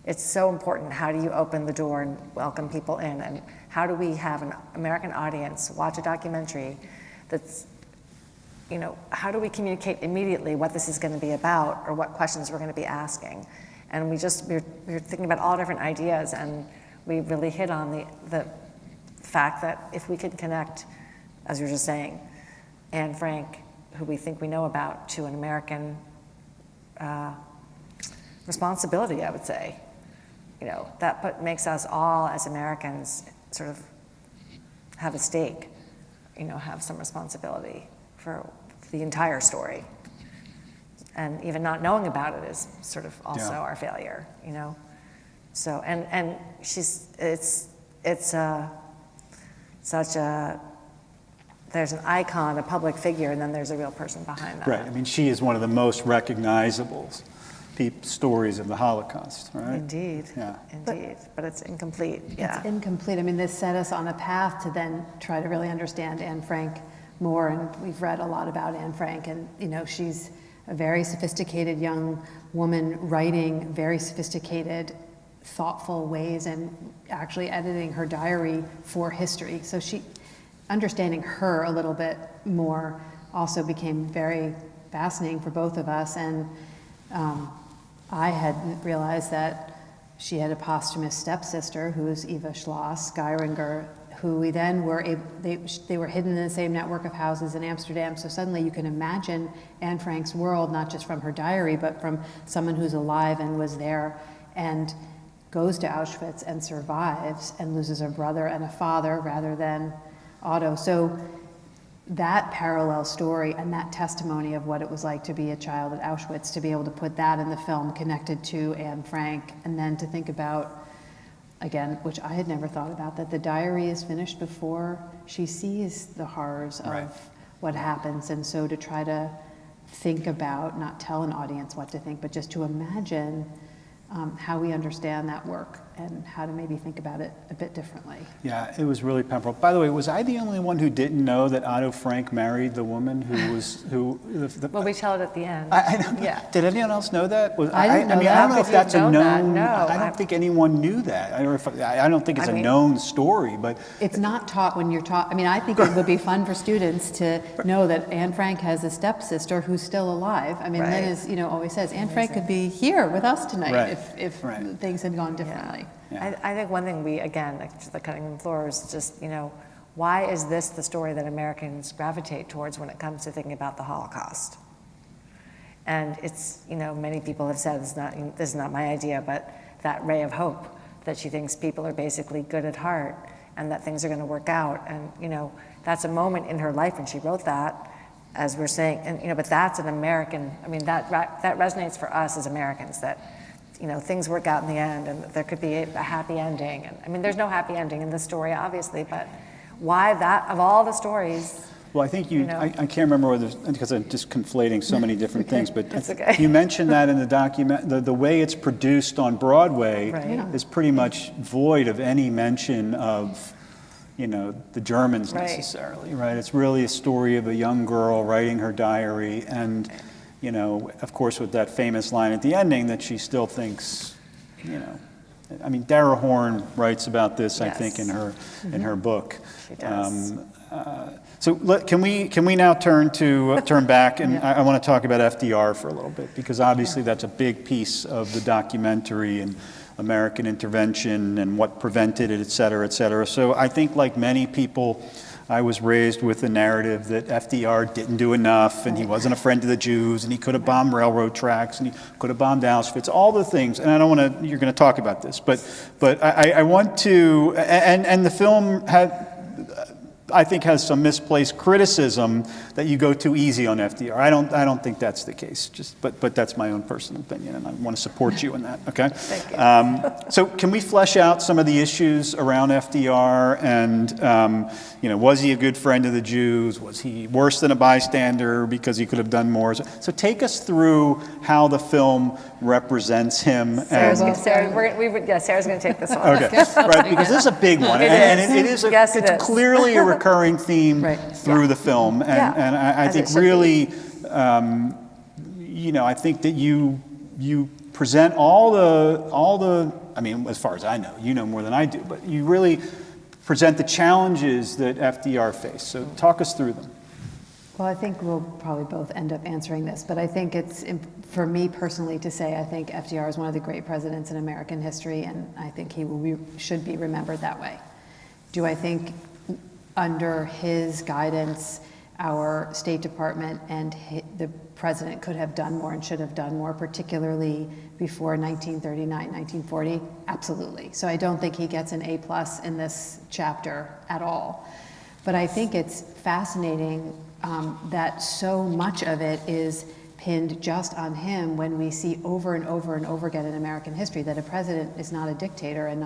It's so important. How do you open the door and welcome people in, and how do we have an American audience watch a documentary that's, how do we communicate immediately what this is going to be about or what questions we're going to be asking? And we were thinking about all different ideas, and we really hit on the fact that if we could connect, as you were just saying, Anne Frank, who we think we know about, to an American responsibility, I would say, that makes us all as Americans sort of have a stake, have some responsibility for the entire story. And even not knowing about it is sort of also our failure, So, and it's such a, there's an icon, a public figure, and then there's a real person behind that. Right, she is one of the most recognizable stories of the Holocaust, right? Indeed, indeed, but it's incomplete, It's incomplete. This set us on a path to then try to really understand Anne Frank more, and we've read a lot about Anne Frank, and she's a very sophisticated young woman writing very sophisticated, thoughtful ways and actually editing her diary for history. So understanding her a little bit more also became very fascinating for both of us, and I hadn't realized that she had a posthumous stepsister who's Eva Schloss Geiringer, who we then they were hidden in the same network of houses in Amsterdam. So suddenly you can imagine Anne Frank's world, not just from her diary, but from someone who's alive and was there and goes to Auschwitz and survives and loses a brother and a father rather than Otto. So that parallel story and that testimony of what it was like to be a child at Auschwitz, to be able to put that in the film connected to Anne Frank, and then to think about, again, which I had never thought about, that the diary is finished before she sees the horrors of what happens. And so to try to think about, not tell an audience what to think, but just to imagine how we understand that work and how to maybe think about it a bit differently. Yeah, it was really powerful. By the way, was I the only one who didn't know that Otto Frank married the woman Well, we tell it at the end. I don't know. Did anyone else know that? I didn't know I mean, that. I don't know if that's a known. No, I don't think anyone knew that. I don't think it's a known story, but it's not taught when you're taught. I mean, I think it would be fun for students to know that Anne Frank has a stepsister who's still alive. I mean, Lynn is, always says Anne Frank could be here with us tonight if things had gone differently. Yeah. I think one thing we, again, like to the cutting room floor, is just, why is this the story that Americans gravitate towards when it comes to thinking about the Holocaust? And it's, many people have said, this is not my idea, but that ray of hope, that she thinks people are basically good at heart and that things are going to work out. And, that's a moment in her life when she wrote that, as we're saying, and, but that's an American, that resonates for us as Americans, that, things work out in the end and there could be a happy ending. And there's no happy ending in this story, obviously, but why that, of all the stories? Well, I think I can't remember whether, because I'm just conflating so many different things, but you mentioned that in the document, the way it's produced on Broadway is pretty much void of any mention of, the Germans necessarily, right? It's really a story of a young girl writing her diary and, of course, with that famous line at the ending that she still thinks, Dara Horn writes about this, I think, in her book. She does. So can we now turn back, and I want to talk about FDR for a little bit, because obviously that's a big piece of the documentary and American intervention and what prevented it, et cetera, et cetera. So I think, like many people, I was raised with the narrative that FDR didn't do enough, and he wasn't a friend to the Jews, and he could have bombed railroad tracks, and he could have bombed Auschwitz, all the things. And I don't want to, you're going to talk about this, but I want to, and the film I think has some misplaced criticism that you go too easy on FDR. I don't think that's the case. But that's my own personal opinion, and I want to support you in that. Okay. Thank you. So can we flesh out some of the issues around FDR? And was he a good friend of the Jews? Was he worse than a bystander because he could have done more? So take us through how the film represents him. Sarah's going to take this one. Okay. Right, because this is a big one, it's clearly a recurring theme through the film, and I think really, I think that you present all the. As far as I know, you know more than I do, but you really present the challenges that FDR faced. So talk us through them. Well, I think we'll probably both end up answering this, but I think it's, for me personally, to say I think FDR is one of the great presidents in American history, and I think he should be remembered that way. Do I think under his guidance, our State Department and the president could have done more and should have done more, particularly before 1939, 1940? Absolutely. So I don't think he gets an A+ in this chapter at all. But I think it's fascinating that so much of it is pinned just on him when we see over and over and over again in American history that a president is not a dictator and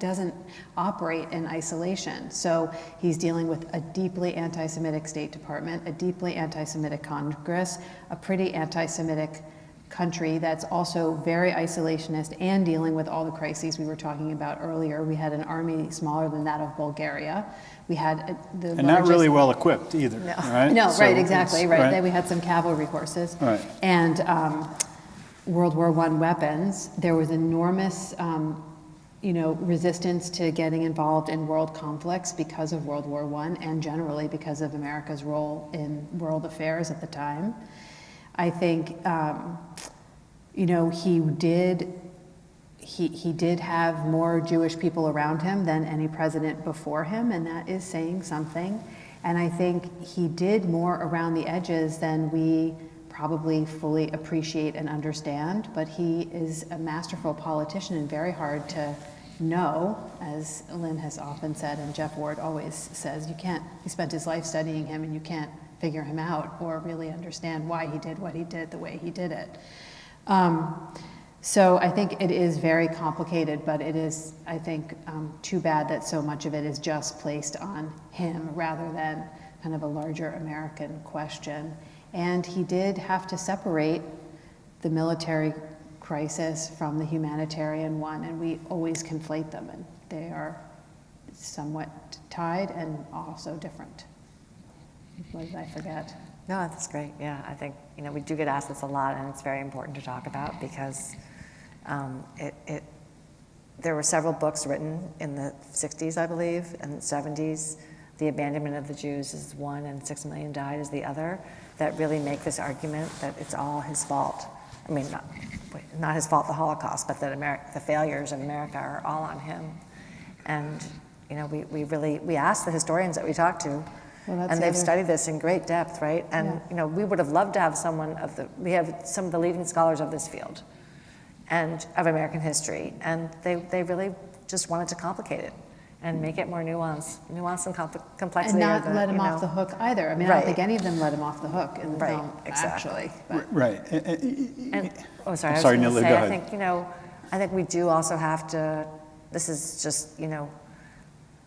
doesn't operate in isolation. So he's dealing with a deeply anti-Semitic State Department, a deeply anti-Semitic Congress, a pretty anti-Semitic country that's also very isolationist and dealing with all the crises we were talking about earlier. We had an army smaller than that of Bulgaria. We had the and not really well equipped either, right? No, right, exactly, right. Then we had some cavalry horses. Right. And World War I weapons. There was enormous resistance to getting involved in world conflicts because of World War I and generally because of America's role in world affairs at the time. I think, he did have more Jewish people around him than any president before him, and that is saying something. And I think he did more around the edges than we probably fully appreciate and understand, but he is a masterful politician and very hard to know, as Lynn has often said, and Jeff Ward always says, he spent his life studying him and you can't figure him out or really understand why he did what he did the way he did it. So I think it is very complicated, but it is, I think, too bad that so much of it is just placed on him rather than kind of a larger American question. And he did have to separate the military crisis from the humanitarian one, and we always conflate them, and they are somewhat tied and also different. What did I forget? No, that's great. Yeah, I think, we do get asked this a lot, and it's very important to talk about because there were several books written in the 60s, I believe, and the 70s. The abandonment of the Jews is one, and 6 million died is the other, that really make this argument that it's all his fault. I mean, not his fault, the Holocaust, but that the failures of America are all on him. And, we asked the historians that we talked to, and they've studied this in great depth, right? And, we would have loved to have we have some of the leading scholars of this field and of American history, and they really just wanted to complicate it and make it more nuanced and complexity. And not let him off the hook either. I mean, I don't think any of them let him off the hook in the film, actually. But. Right. Sorry, Neil, go ahead. I think we do also have to, this is just,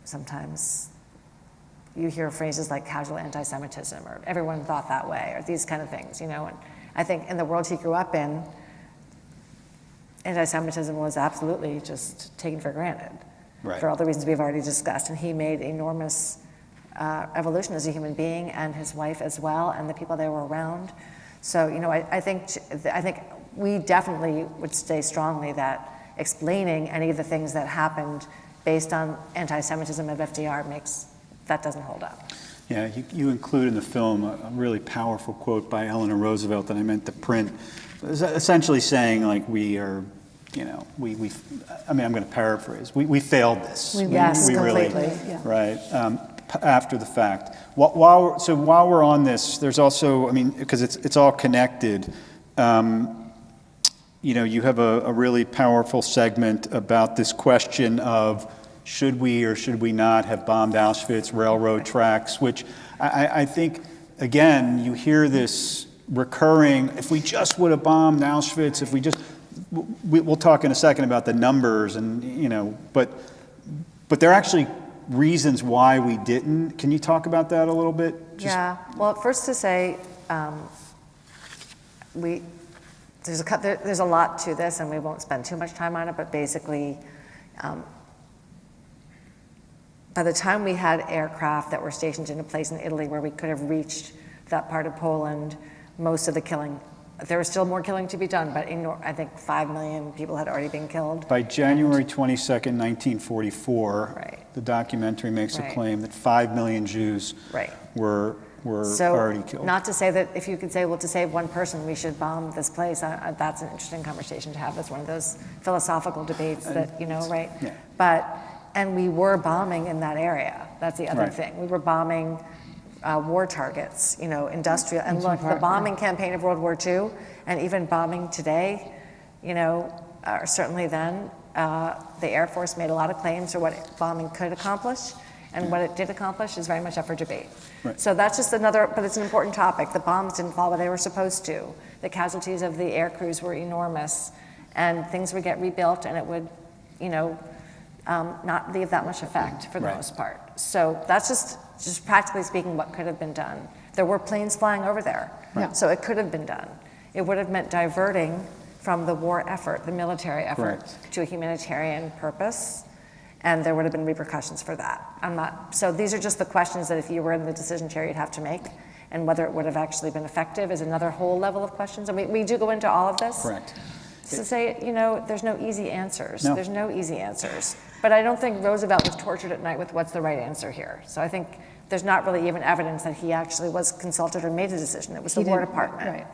sometimes you hear phrases like casual anti-Semitism or everyone thought that way or these kind of things, and I think in the world he grew up in, anti-Semitism was absolutely just taken for granted. Right. For all the reasons we've already discussed. And he made enormous evolution as a human being, and his wife as well, and the people they were around. So, I think we definitely would say strongly that explaining any of the things that happened based on anti-Semitism of FDR that doesn't hold up. Yeah, you include in the film a really powerful quote by Eleanor Roosevelt that I meant to print, essentially saying, like, we are, I'm going to paraphrase, we failed this. We really, right, after the fact. While we're on this, there's also, because it's all connected, you have a really powerful segment about this question of should we or should we not have bombed Auschwitz, railroad tracks, which I think, again, you hear this recurring, if we just would have bombed Auschwitz, if we just, we'll talk in a second about the numbers and, but there are actually reasons why we didn't. Can you talk about that a little bit? Well, first to say, there's a lot to this and we won't spend too much time on it, but basically, by the time we had aircraft that were stationed in a place in Italy where we could have reached that part of Poland, most of the killing, there was still more killing to be done, but I think 5 million people had already been killed. By January 22nd, 1944, the documentary makes a claim that 5 million Jews were already killed. Not to say that if you could say, well, to save one person, we should bomb this place, that's an interesting conversation to have. That's one of those philosophical debates that, right? Yeah. And we were bombing in that area. That's the other thing. We were bombing war targets, industrial. And look, the bombing campaign of World War II and even bombing today, certainly then, the Air Force made a lot of claims for what bombing could accomplish. And what it did accomplish is very much up for debate. Right. So that's just but it's an important topic. The bombs didn't fall where they were supposed to. The casualties of the air crews were enormous. And things would get rebuilt and it would, not leave that much effect for the most part. So that's just practically speaking what could have been done. There were planes flying over there, so it could have been done. It would have meant diverting from the war effort, the military effort, to a humanitarian purpose, and there would have been repercussions for that. So these are just the questions that if you were in the decision chair you'd have to make, and whether it would have actually been effective is another whole level of questions. We do go into all of this. Correct. To say, there's no easy answers. No. There's no easy answers. But I don't think Roosevelt was tortured at night with what's the right answer here. So I think there's not really even evidence that he actually was consulted or made a decision. It was the War Department. Right.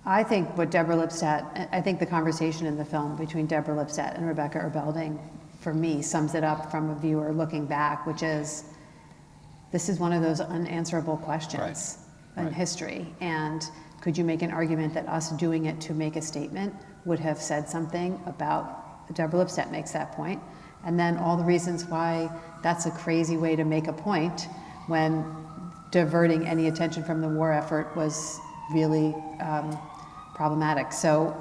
I think what Deborah Lipstadt, I think the conversation in the film between Deborah Lipstadt and Rebecca Erbelding, for me, sums it up from a viewer looking back, which is, this is one of those unanswerable questions in history. And could you make an argument that us doing it to make a statement would have said something about, Deborah Lipstadt makes that point, And then all the reasons why that's a crazy way to make a point when diverting any attention from the war effort was really problematic. So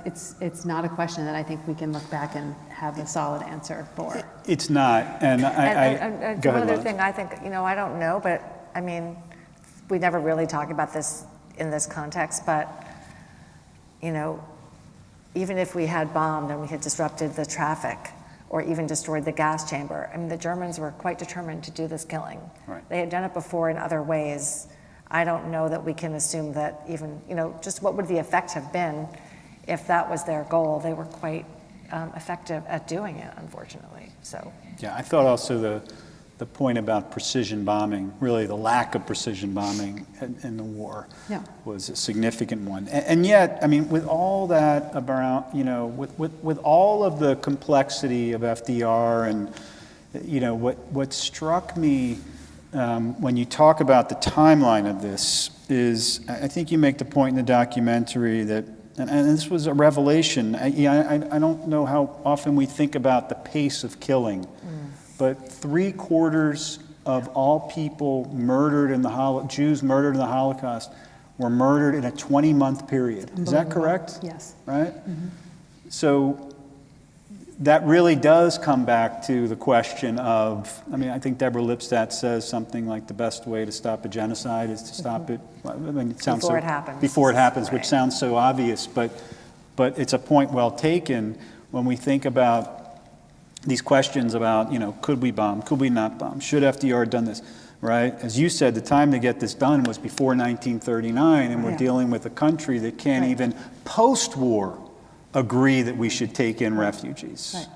it's not a question that I think we can look back and have a solid answer for. It's not, and go ahead, one other Lynn. thing I think, I don't know, but I mean, we never really talk about this in this context, but even if we had bombed and we had disrupted the traffic or even destroyed the gas chamber, I mean, the Germans were quite determined to do this killing. Right. They had done it before in other ways. I don't know that we can assume that even, just what would the effect have been if that was their goal. They were quite effective at doing it, unfortunately. So. Yeah, I thought also the point about precision bombing, really the lack of precision bombing in the war, was a significant one. And yet, I mean, with all that about, with all of the complexity of FDR and, what struck me when you talk about the timeline of this is, I think you make the point in the documentary that, and this was a revelation. I don't know how often we think about the pace of killing, but 3/4 of all people murdered in the Jews murdered in the Holocaust were murdered in a 20-month period. Is that correct? Yes. Right? Mm-hmm. So that really does come back to the question of, I think Deborah Lipstadt says something like the best way to stop a genocide is to stop it. It sounds before it happens. Before it happens, right. Which sounds so obvious, but it's a point well taken when we think about these questions about, could we bomb, could we not bomb, should FDR have done this, right? As you said, the time to get this done was before 1939, and we're dealing with a country that can't even post-war agree that we should take in refugees. Right.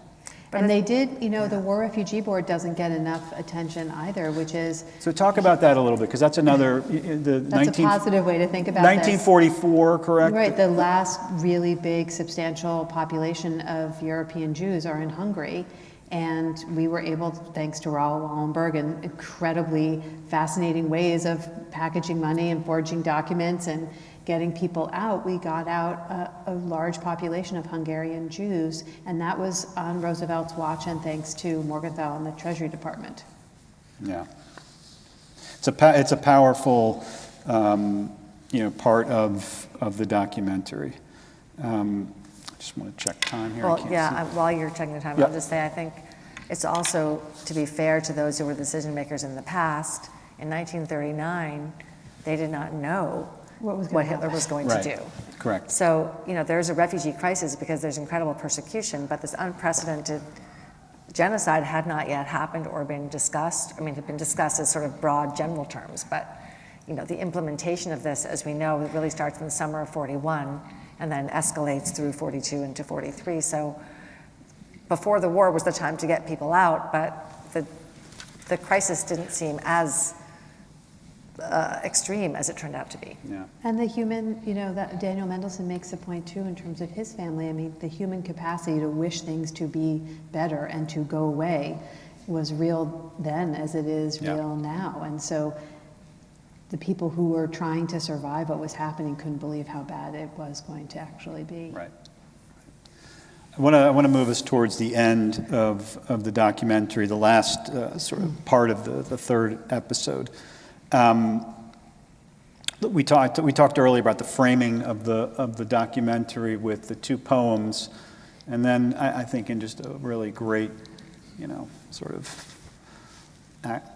And they did, the War Refugee Board doesn't get enough attention either, which is... So talk about that a little bit, because that's another... That's a positive way to think about 1944, this. correct? Right, the last really big, substantial population of European Jews are in Hungary, and we were able, thanks to Raoul Wallenberg, and incredibly fascinating ways of packaging money and forging documents and getting people out, we got out a large population of Hungarian Jews, and that was on Roosevelt's watch and thanks to Morgenthau and the Treasury Department. Yeah. It's a powerful part of the documentary. I just want to check time here. Well, while you're checking the time, I'll just say I think it's also, to be fair to those who were decision makers in the past, in 1939, they did not know what Hitler was going to do. Correct. So, there's a refugee crisis because there's incredible persecution, but this unprecedented genocide had not yet happened or been discussed. It had been discussed as sort of broad general terms, but, the implementation of this, as we know, it really starts in the summer of 41 and then escalates through 42 into 43. So before the war was the time to get people out, but the crisis didn't seem as extreme as it turned out to be. Yeah. And the human, that Daniel Mendelsohn makes a point too in terms of his family. The human capacity to wish things to be better and to go away was real then as it is real now. And so the people who were trying to survive what was happening couldn't believe how bad it was going to actually be. Right. I want to move us towards the end of the documentary, the last sort of part of the third episode. We talked earlier about the framing of the documentary with the two poems, and then I think in just a really great, sort of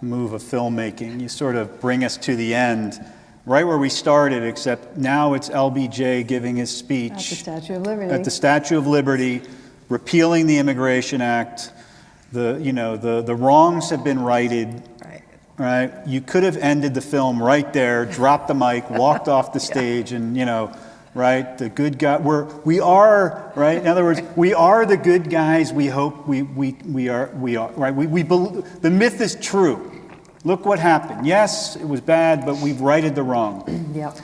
move of filmmaking, you sort of bring us to the end, right where we started, except now it's LBJ giving his speech At the Statue of Liberty. At the Statue of Liberty, repealing the Immigration Act. The wrongs have been righted. Right? You could have ended the film right there, dropped the mic, walked off the stage, and right, the good guy. We are right. In other words, we are the good guys. We hope we are right. The myth is true. Look what happened. Yes, it was bad, but we've righted the wrong. Yep.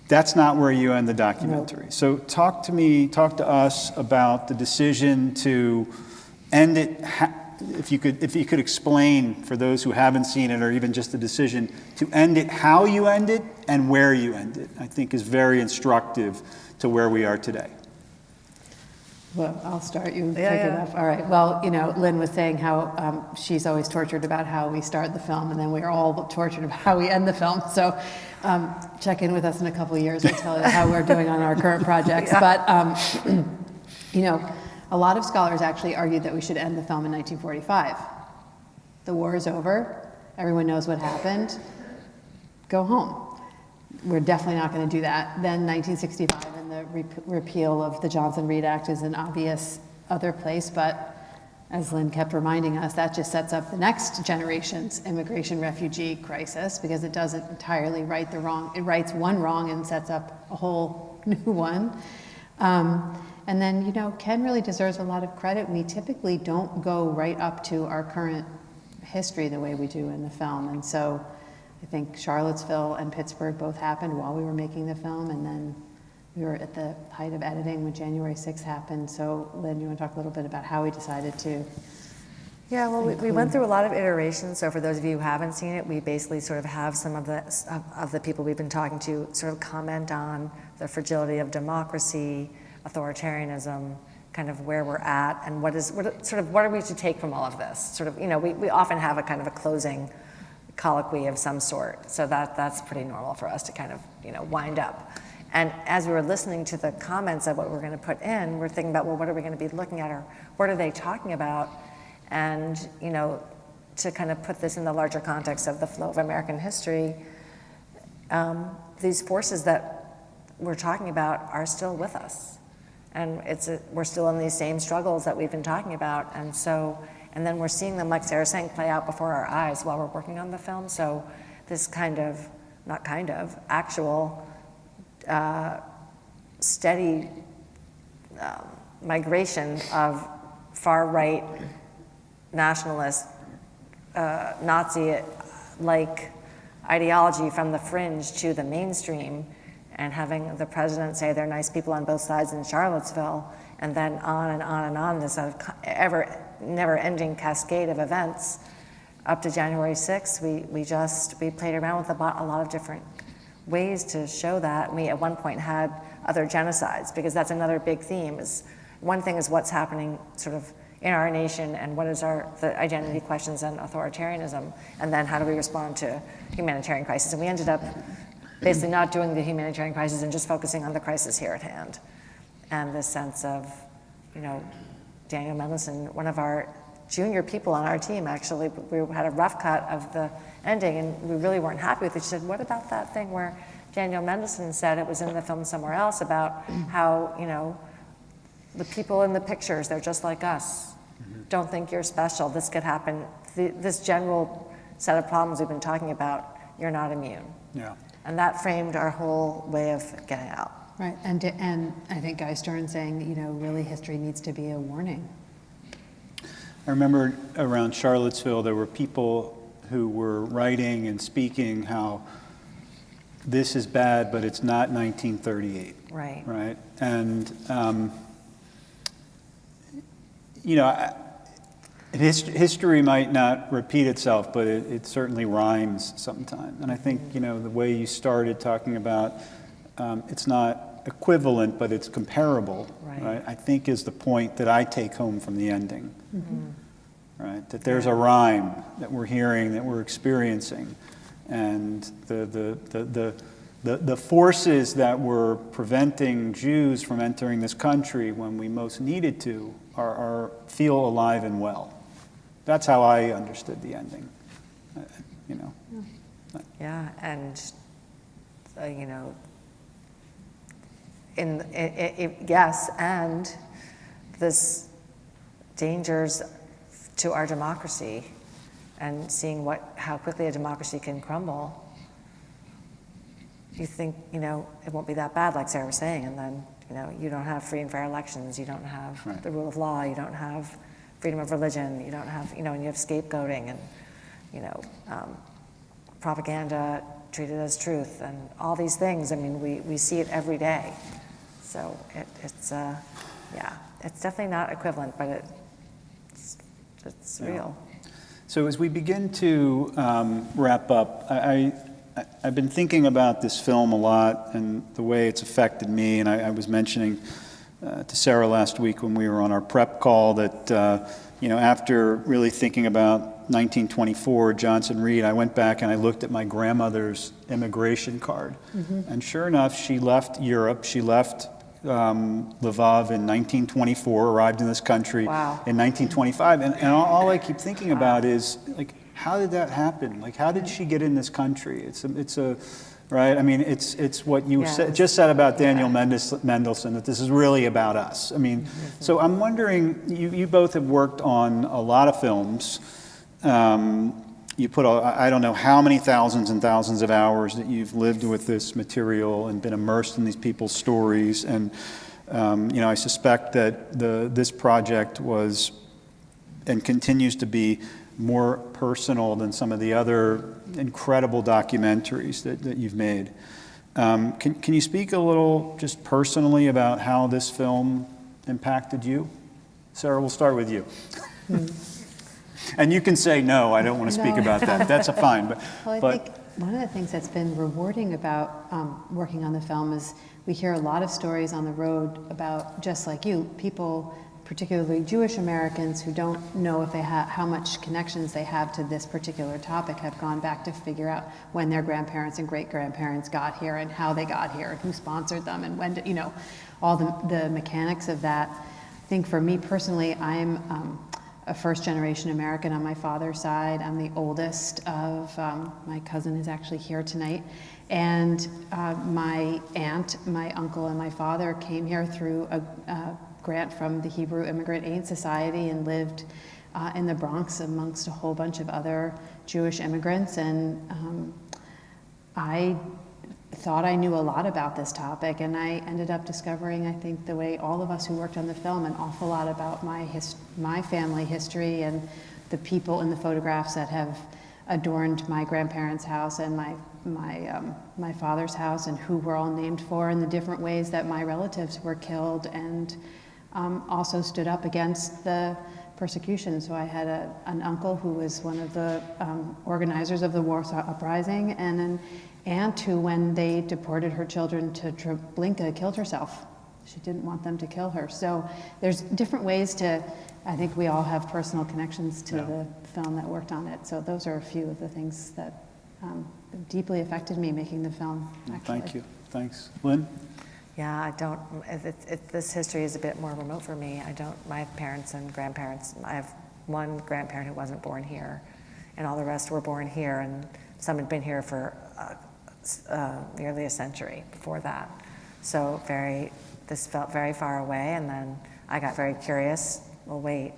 That's not where you end the documentary. Nope. So talk to us about the decision to end it. If you could explain for those who haven't seen it, or even just the decision to end it, how you end it and where you end it, I think is very instructive to where we are today. Well, I'll start. You pick Yeah, it yeah. up. All right. Well, Lynn was saying how she's always tortured about how we start the film, and then we're all tortured about how we end the film. So check in with us in a couple of years. We'll tell you how we're doing on our current projects. Yeah. But, a lot of scholars actually argued that we should end the film in 1945. The war is over. Everyone knows what happened. Go home. We're definitely not going to do that. Then 1965 and the repeal of the Johnson-Reed Act is an obvious other place, but as Lynn kept reminding us, that just sets up the next generation's immigration refugee crisis because it doesn't entirely right the wrong. It rights one wrong and sets up a whole new one. And then, Ken really deserves a lot of credit. We typically don't go right up to our current history the way we do in the film. And so I think Charlottesville and Pittsburgh both happened while we were making the film, and then we were at the height of editing when January 6th happened. So Lynn, you want to talk a little bit about how we decided to? Yeah, well, we went through a lot of iterations. So for those of you who haven't seen it, we basically sort of have some of the people we've been talking to sort of comment on the fragility of democracy, authoritarianism, kind of where we're at, and what are we to take from all of this? Sort of, we often have a kind of a closing colloquy of some sort, so that's pretty normal for us to kind of, wind up. And as we were listening to the comments of what we're going to put in, we're thinking about, well, what are we going to be looking at, or what are they talking about? And, to kind of put this in the larger context of the flow of American history, these forces that we're talking about are still with us. And we're still in these same struggles that we've been talking about. And then we're seeing them, like Sarah's saying, play out before our eyes while we're working on the film. So this actual steady migration of far-right nationalist, Nazi-like ideology from the fringe to the mainstream, and having the president say they're nice people on both sides in Charlottesville, and then on and on and on, this sort of never-ending cascade of events up to January 6th. We played around with a lot of different ways to show that. We at one point had other genocides, because that's another big theme. One thing is what's happening sort of in our nation, and what is the identity questions and authoritarianism, and then how do we respond to humanitarian crisis. And we ended up basically not doing the humanitarian crisis and just focusing on the crisis here at hand. And this sense of, Daniel Mendelsohn, one of our junior people on our team, actually, we had a rough cut of the ending, and we really weren't happy with it. She said, what about that thing where Daniel Mendelsohn said, it was in the film somewhere else, about how, the people in the pictures, they're just like us. Don't think you're special. This could happen. This general set of problems we've been talking about, you're not immune. Yeah. And that framed our whole way of getting out. Right, and I think Guy Stern saying, really history needs to be a warning. I remember around Charlottesville, there were people who were writing and speaking how this is bad, but it's not 1938. Right. Right, and history might not repeat itself, but it certainly rhymes sometimes. And I think, the way you started talking about it's not equivalent, but it's comparable, right? I think is the point that I take home from the ending, right? That there's a rhyme that we're hearing, that we're experiencing, and the forces that were preventing Jews from entering this country when we most needed to feel alive and well. That's how I understood the ending, Yeah, and yes, and this dangers to our democracy, and seeing how quickly a democracy can crumble. You think, it won't be that bad, like Sarah was saying, and then, you don't have free and fair elections, you don't have the rule of law, you don't have freedom of religion, you don't have, and you have scapegoating and, propaganda treated as truth, and all these things. I mean, we see it every day. So it's definitely not equivalent, but it's real. So as we begin to wrap up, I've been thinking about this film a lot and the way it's affected me, and I was mentioning to Sarah last week when we were on our prep call that, after really thinking about 1924, Johnson Reed, I went back and I looked at my grandmother's immigration card. Mm-hmm. And sure enough, she left Europe. She left Lvov in 1924, arrived in this country in 1925. And all I keep thinking about is, like, how did that happen? Like, how did she get in this country? It's a right? I mean, it's what you just said about Daniel Mendelsohn, that this is really about us. I mean, so I'm wondering, you both have worked on a lot of films. You put, I don't know how many thousands and thousands of hours that you've lived with this material and been immersed in these people's stories. And, I suspect that this project was and continues to be more personal than some of the other incredible documentaries that you've made. Can you speak a little just personally about how this film impacted you? Sarah, we'll start with you. And you can say, no, I don't want to speak about that. That's fine. But I think one of the things that's been rewarding about working on the film is we hear a lot of stories on the road about, just like you, people, particularly Jewish Americans, who don't know if they how much connections they have to this particular topic, have gone back to figure out when their grandparents and great-grandparents got here and how they got here and who sponsored them and when, all the mechanics of that. I think for me personally, I'm a first-generation American on my father's side. I'm the oldest of, my cousin is actually here tonight. And my aunt, my uncle, and my father came here through a grant from the Hebrew Immigrant Aid Society and lived in the Bronx amongst a whole bunch of other Jewish immigrants. And I thought I knew a lot about this topic, and I ended up discovering, I think, the way all of us who worked on the film, an awful lot about my family history and the people in the photographs that have adorned my grandparents' house and my father's house, and who we're all named for, and the different ways that my relatives were killed and also stood up against the persecution. So I had an uncle who was one of the organizers of the Warsaw Uprising, and an aunt who, when they deported her children to Treblinka, killed herself. She didn't want them to kill her. So there's different ways to, I think we all have personal connections to the film that worked on it. So those are a few of the things that deeply affected me making the film, actually. Thank you. Thanks. Lynn? Yeah, I don't, this history is a bit more remote for me. My parents and grandparents, I have one grandparent who wasn't born here, and all the rest were born here, and some had been here for nearly a century before that. So this felt very far away, and then I got very curious. Well, wait,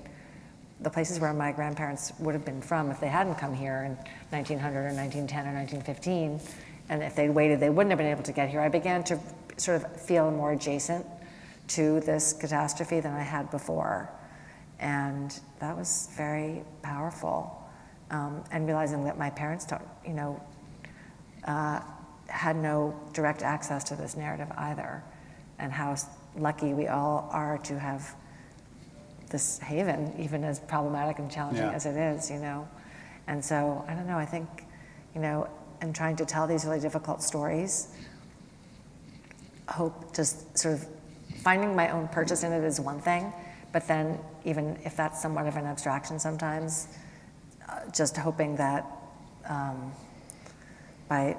the places where my grandparents would have been from if they hadn't come here in 1900 or 1910 or 1915, and if they'd waited, they wouldn't have been able to get here. I began to sort of feel more adjacent to this catastrophe than I had before. And that was very powerful. And realizing that my parents had no direct access to this narrative either, and how lucky we all are to have this haven, even as problematic and challenging as it is, And so, I don't know, I think, in trying to tell these really difficult stories, hope just sort of finding my own purchase in it is one thing, but then even if that's somewhat of an abstraction sometimes, just hoping that by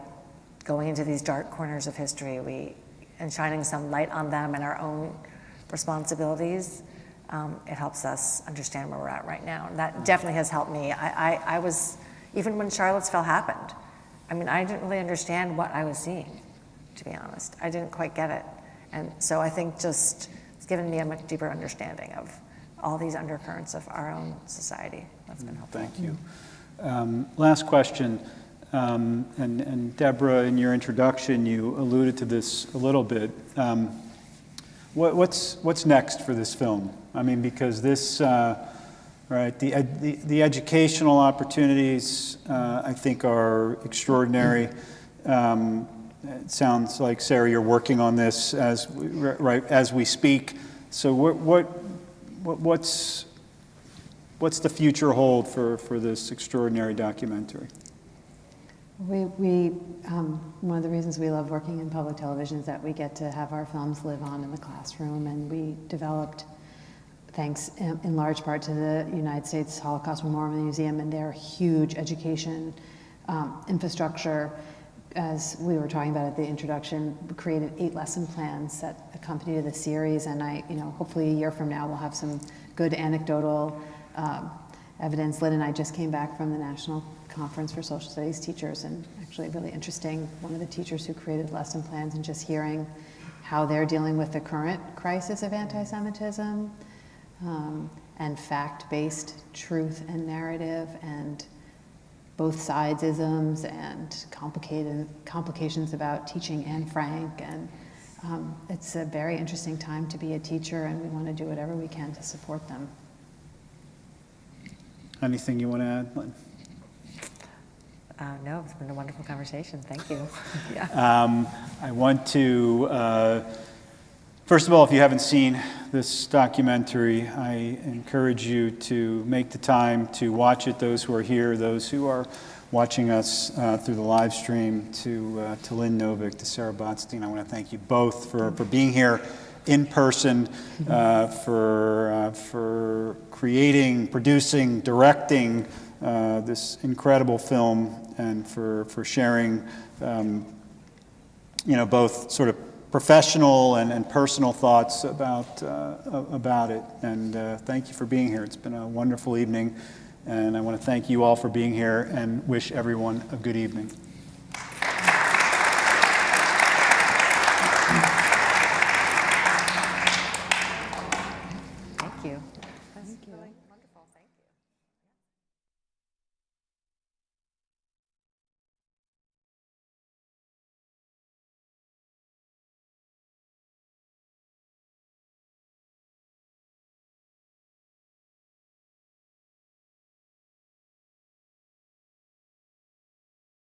going into these dark corners of history and shining some light on them and our own responsibilities, it helps us understand where we're at right now. And that definitely has helped me. I was, even when Charlottesville happened, I didn't really understand what I was seeing, to be honest. I didn't quite get it. And so I think just it's given me a much deeper understanding of all these undercurrents of our own society. That's been helpful. Thank you. Last question. And Deborah, in your introduction, you alluded to this a little bit. What's next for this film? Because this, the educational opportunities, I think, are extraordinary. It sounds like, Sarah, you're working on this as we speak. So what's the future hold for this extraordinary documentary? One of the reasons we love working in public television is that we get to have our films live on in the classroom, and we developed, thanks in large part to the United States Holocaust Memorial Museum and their huge education infrastructure. As we were talking about at the introduction, we created 8 lesson plans that accompany the series, and hopefully a year from now we'll have some good anecdotal evidence. Lynn and I just came back from the National Conference for Social Studies Teachers, and actually really interesting, one of the teachers who created lesson plans, and just hearing how they're dealing with the current crisis of anti-Semitism, and fact-based truth and narrative, and both sides-isms and complications about teaching Anne Frank. And it's a very interesting time to be a teacher, and we want to do whatever we can to support them. Anything you want to add, Lynn? No, it's been a wonderful conversation. Thank you. I want to, first of all, if you haven't seen this documentary, I encourage you to make the time to watch it. Those who are here, those who are watching us through the live stream, to Lynn Novick, to Sarah Botstein, I want to thank you both for being here in person, for creating, producing, directing this incredible film, and for sharing, both sort of professional and personal thoughts about it. And thank you for being here. It's been a wonderful evening, and I want to thank you all for being here and wish everyone a good evening.